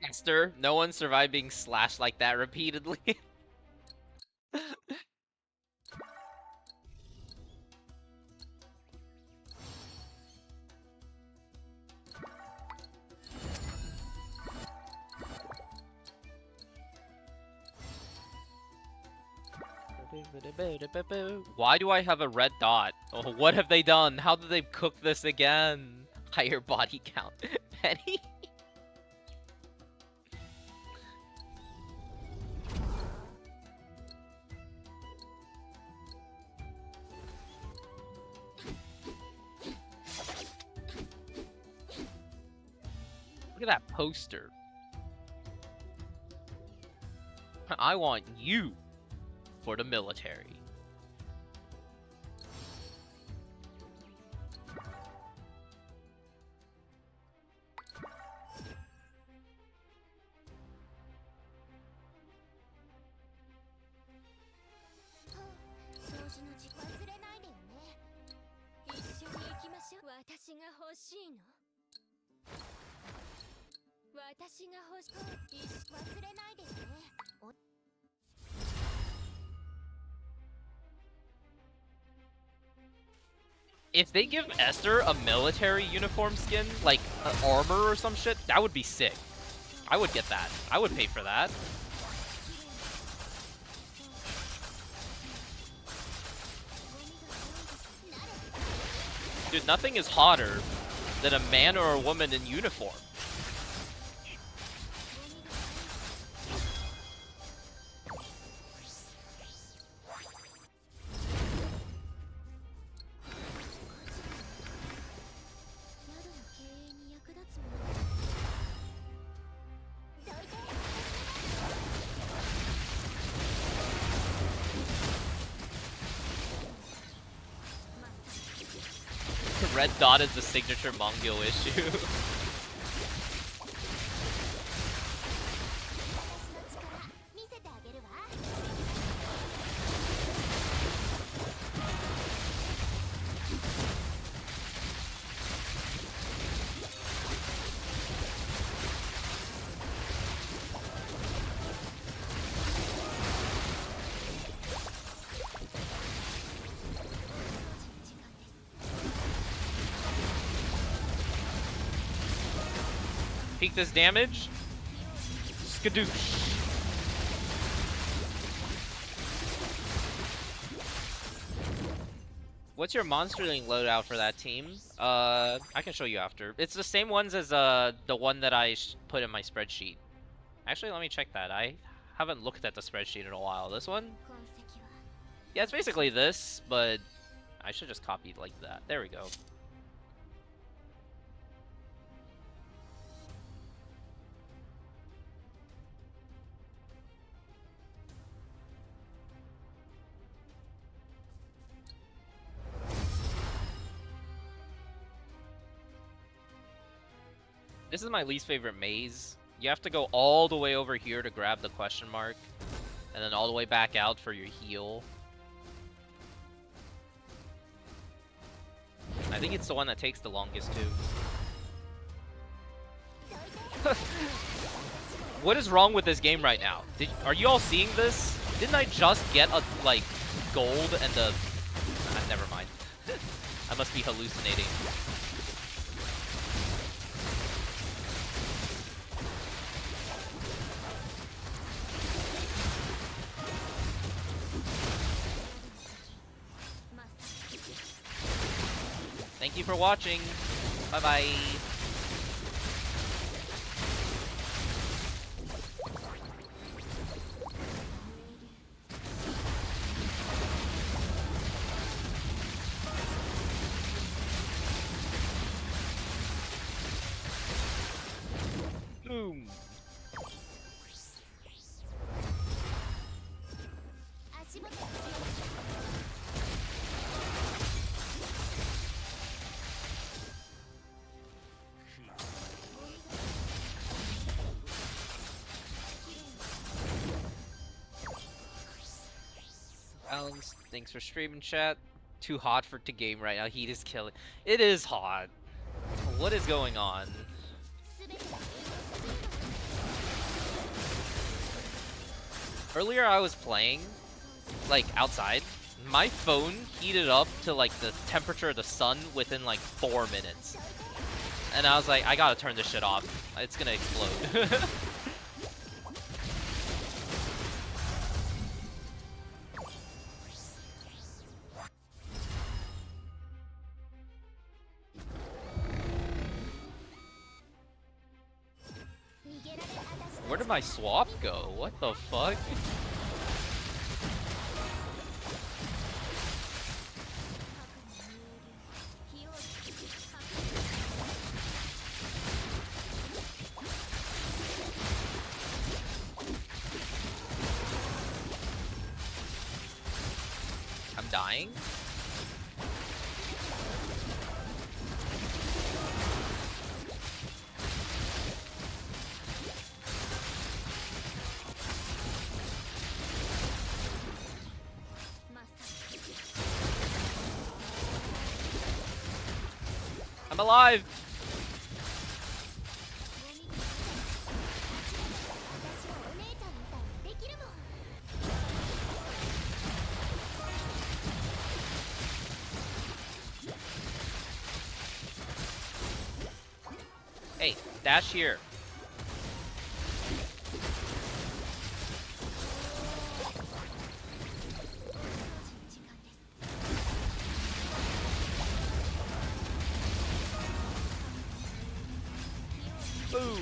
Esther, no one survived being slashed like that repeatedly. Why do I have a red dot? Oh, what have they done? How did they cook this again? Higher body count. Penny? Look at that poster. I want you for the military. If they give Esther a military uniform skin, like armor or some shit, that would be sick. I would get that. I would pay for that. Dude, nothing is hotter than a man or a woman in uniform. Red dot is the signature Mongil issue. Peek this damage. Skadoosh. What's your monsterling loadout for that team? I can show you after. It's the same ones as the one that I put in my spreadsheet. Actually, let me check that. I haven't looked at the spreadsheet in a while. This one? Yeah, it's basically this, but I should just copy it like that. There we go. This is my least favorite maze. You have to go all the way over here to grab the question mark, and then all the way back out for your heal. I think it's the one that takes the longest too. What is wrong with this game right now? Are you all seeing this? Didn't I just get a, like, gold and a... never mind. I must be hallucinating. Thank you for watching. Bye-bye. Boom. Jones, thanks for streaming, chat. Too hot for to game right now. Heat is killing. It is hot. What is going on? Earlier I was playing, like, outside. My phone heated up to, like, the temperature of the sun within, like, 4 minutes. And I was like, I gotta turn this shit off. It's gonna explode. Where did my swap go? What the fuck? I'm dying? I'm alive! Hey, dash here. Boom!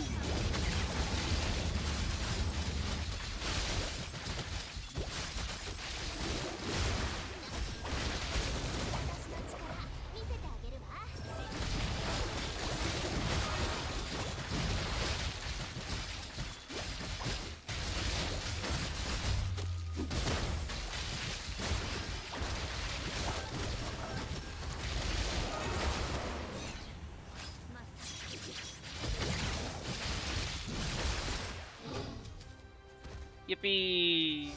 Yippee!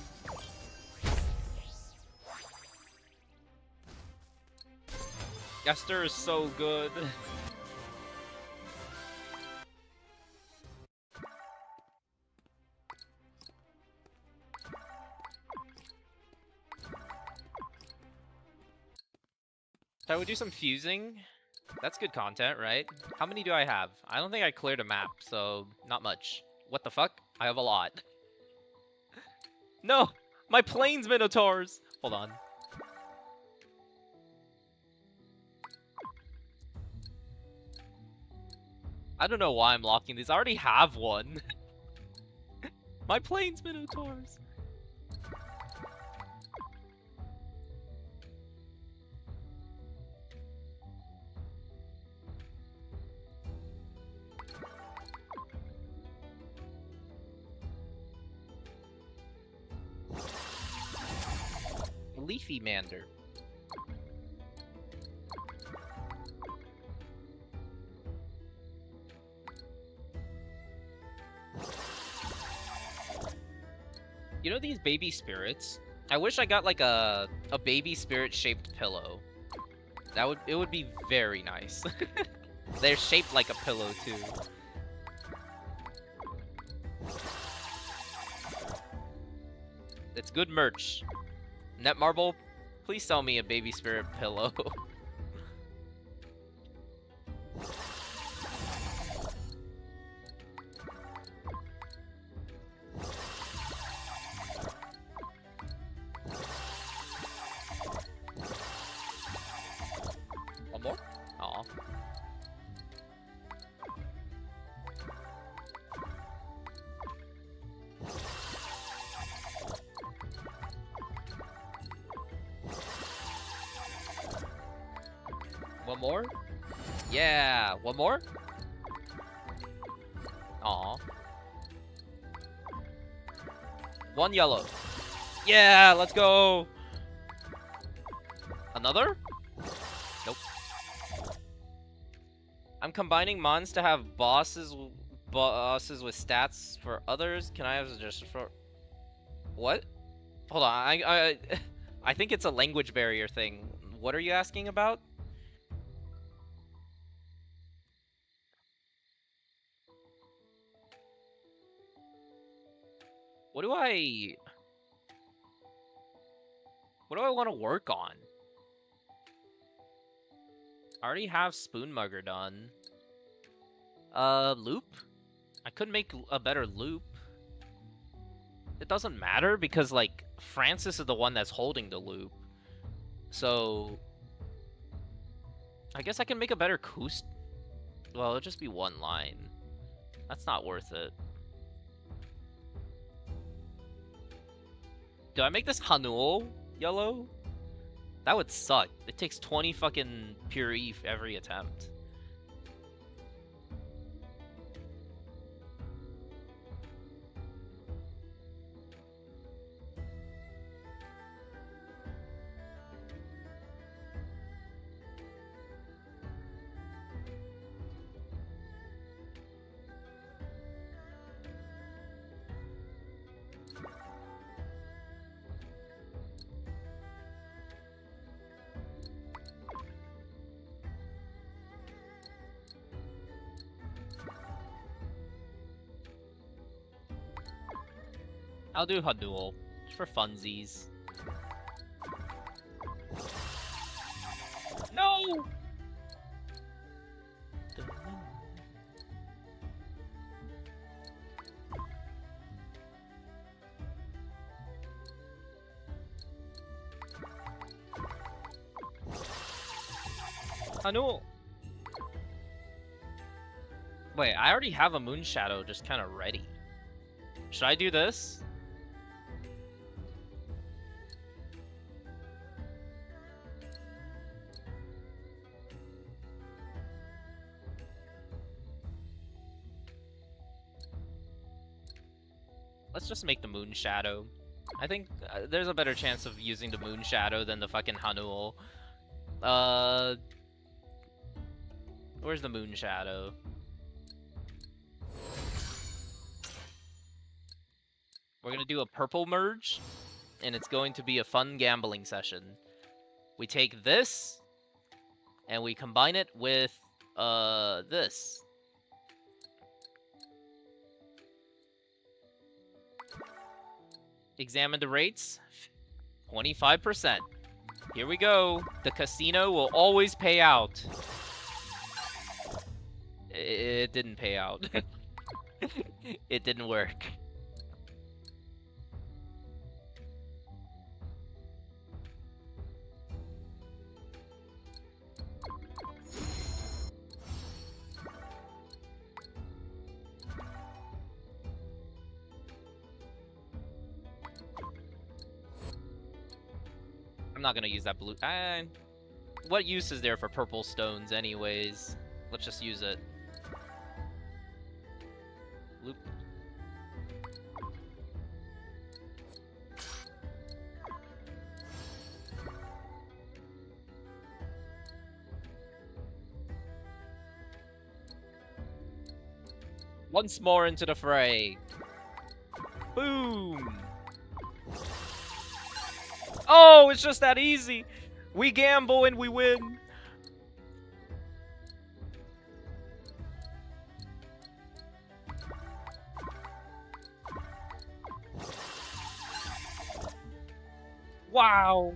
Esther is so good. Shall we do some fusing? That's good content, right? How many do I have? I don't think I cleared a map, so not much. What the fuck? I have a lot. No! My plains minotaurs! Hold on. I don't know why I'm locking these. I already have one. My plains minotaurs! Leafy Mander. You know these baby spirits? I wish I got like a baby spirit shaped pillow. It would be very nice. They're shaped like a pillow too. It's good merch. Netmarble, please sell me a baby spirit pillow. One more? Aw. One more? Yeah, one more? Aw. One yellow. Yeah, let's go! Another? Nope. I'm combining mons to have bosses with stats for others. Can I have just for... What? Hold on, I think it's a language barrier thing. What are you asking about? What do I... What do I want to work on? I already have Spoon Mugger done. Loop? I could make a better loop. It doesn't matter because, like, Francis is the one that's holding the loop. So... I guess I can make a better Coast... Well, it'll just be one line. That's not worth it. Do I make this Hanul yellow? That would suck. It takes 20 fucking pure E every attempt. I'll do Hanul, just for funsies. No! Hanul! Wait, I already have a Moon Shadow just kind of ready. Should I do this? Let's just make the Moon Shadow. I think there's a better chance of using the Moon Shadow than the fucking Hanul. Where's the Moon Shadow? We're gonna do a purple merge, and it's going to be a fun gambling session. We take this, and we combine it with, this. Examine the rates. 25%. Here we go. The casino will always pay out. It didn't pay out. It didn't work. I'm not gonna use that blue. What use is there for purple stones anyways? Let's just use it. Loop. Once more into the fray. Boom! Oh, it's just that easy! We gamble and we win! Wow!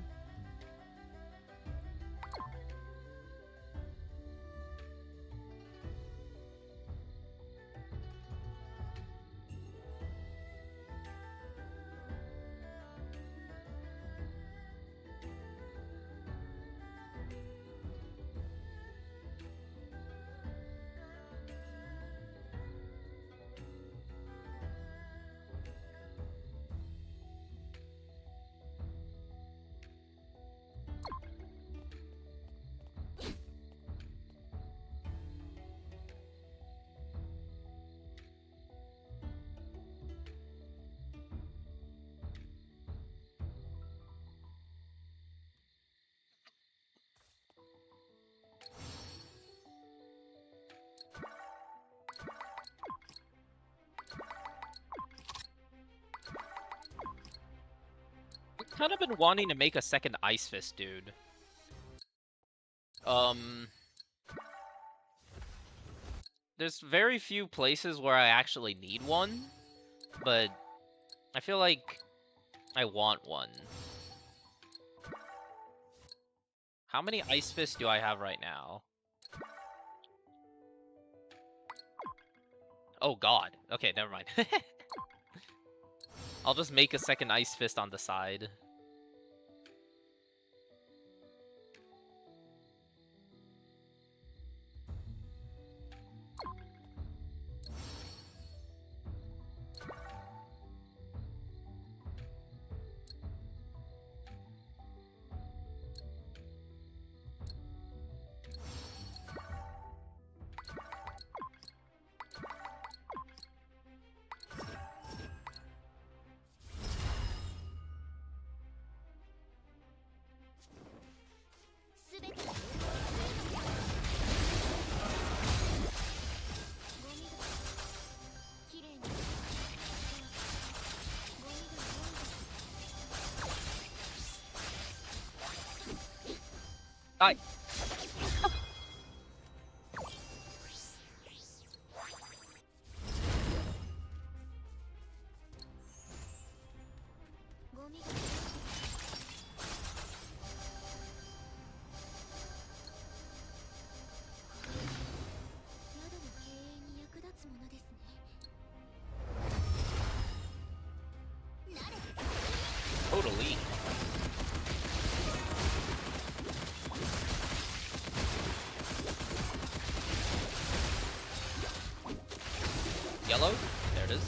kind of been wanting to make a second Ice Fist, dude. There's very few places where I actually need one, but I feel like I want one. How many Ice Fists do I have right now? Oh god. Okay, never mind. I'll just make a second Ice Fist on the side. I... Totally. Yellow? There it is.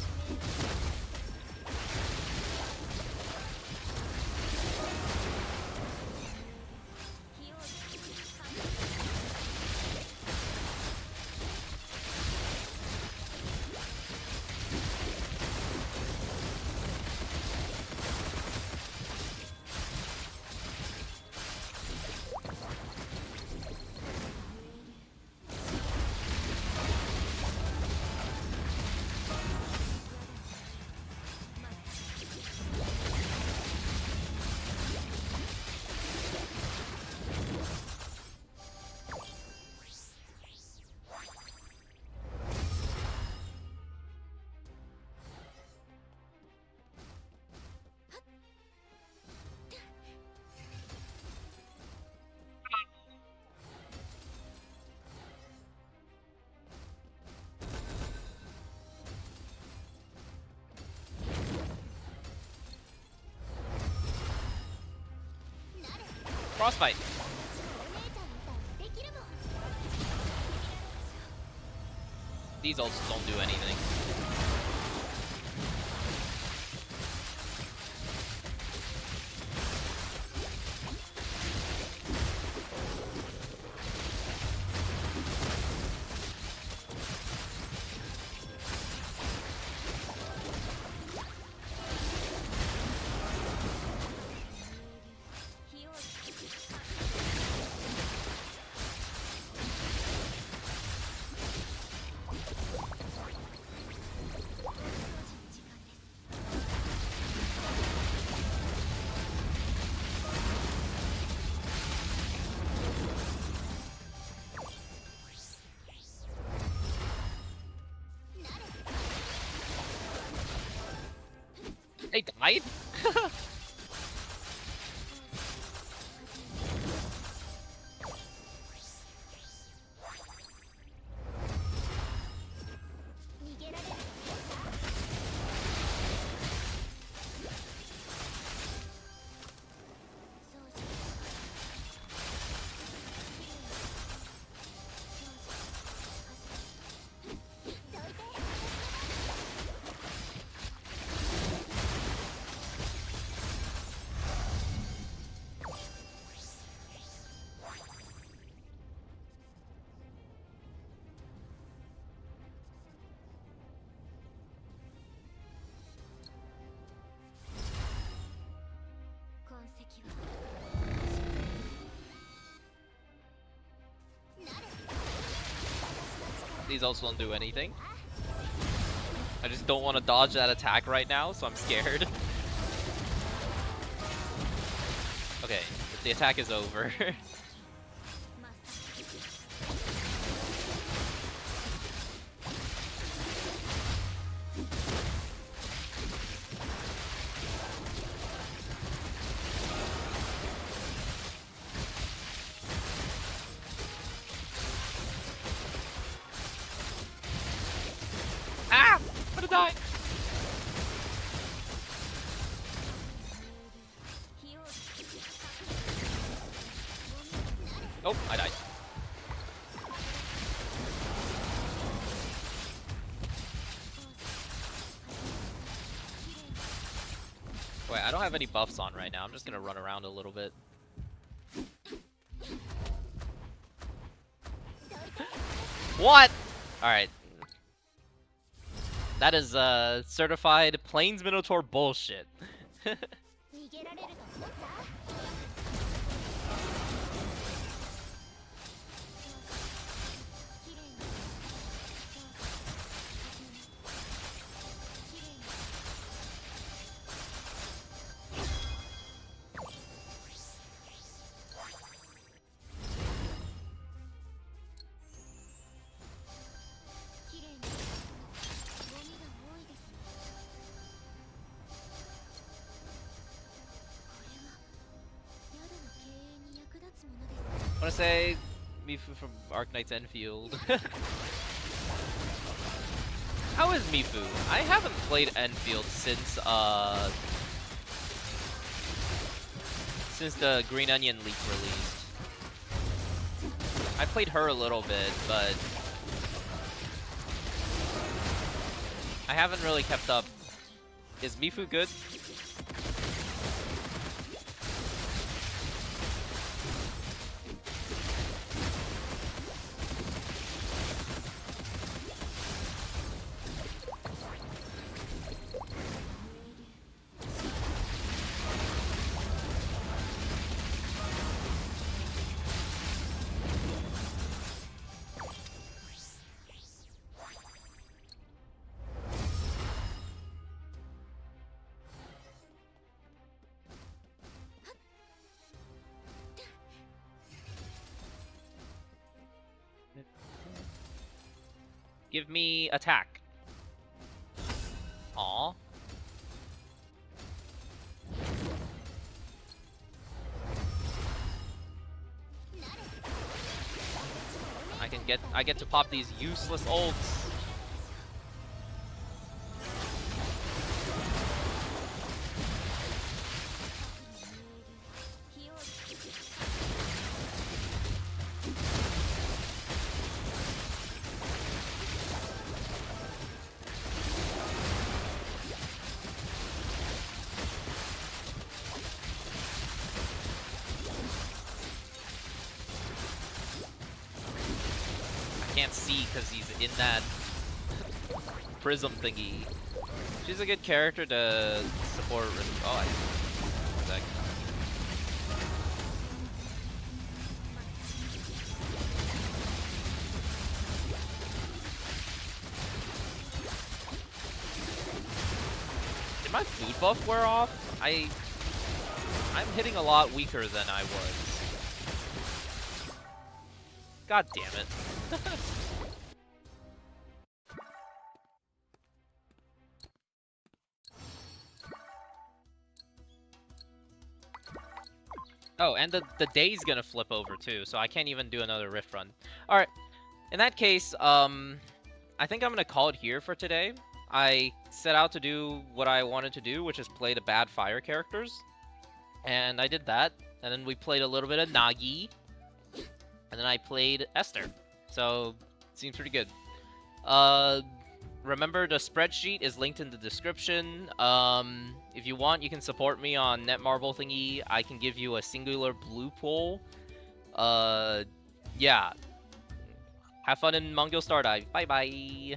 Frostbite. These ults don't do anything. They died? These ults don't do anything. I just don't want to dodge that attack right now, so I'm scared. Okay, the attack is over. Ah! I'm gonna die! Oh, I died. Wait, I don't have any buffs on right now. I'm just gonna run around a little bit. What? Alright. That is, certified Plains Minotaur bullshit. I wanna say Mifu from Arknight's Enfield. How is Mifu? I haven't played Enfield since the Green Onion leak released. I played her a little bit, but I haven't really kept up. Is Mifu good? Give me attack. Aw. I get to pop these useless ults. Can't see because he's in that prism thingy. She's a good character to support. Oh, exactly. Did my food buff wear off? I'm hitting a lot weaker than I was. God damn it. Oh, and the day's gonna flip over too, so I can't even do another Rift run. Alright, in that case, I think I'm gonna call it here for today. I set out to do what I wanted to do, which is play the bad fire characters. And I did that, and then we played a little bit of Nagi, and then I played Esther. So, it seems pretty good. Remember, the spreadsheet is linked in the description. If you want, you can support me on Netmarble thingy. I can give you a singular blue pool. Yeah. Have fun in Mongil Star Dive. Bye-bye.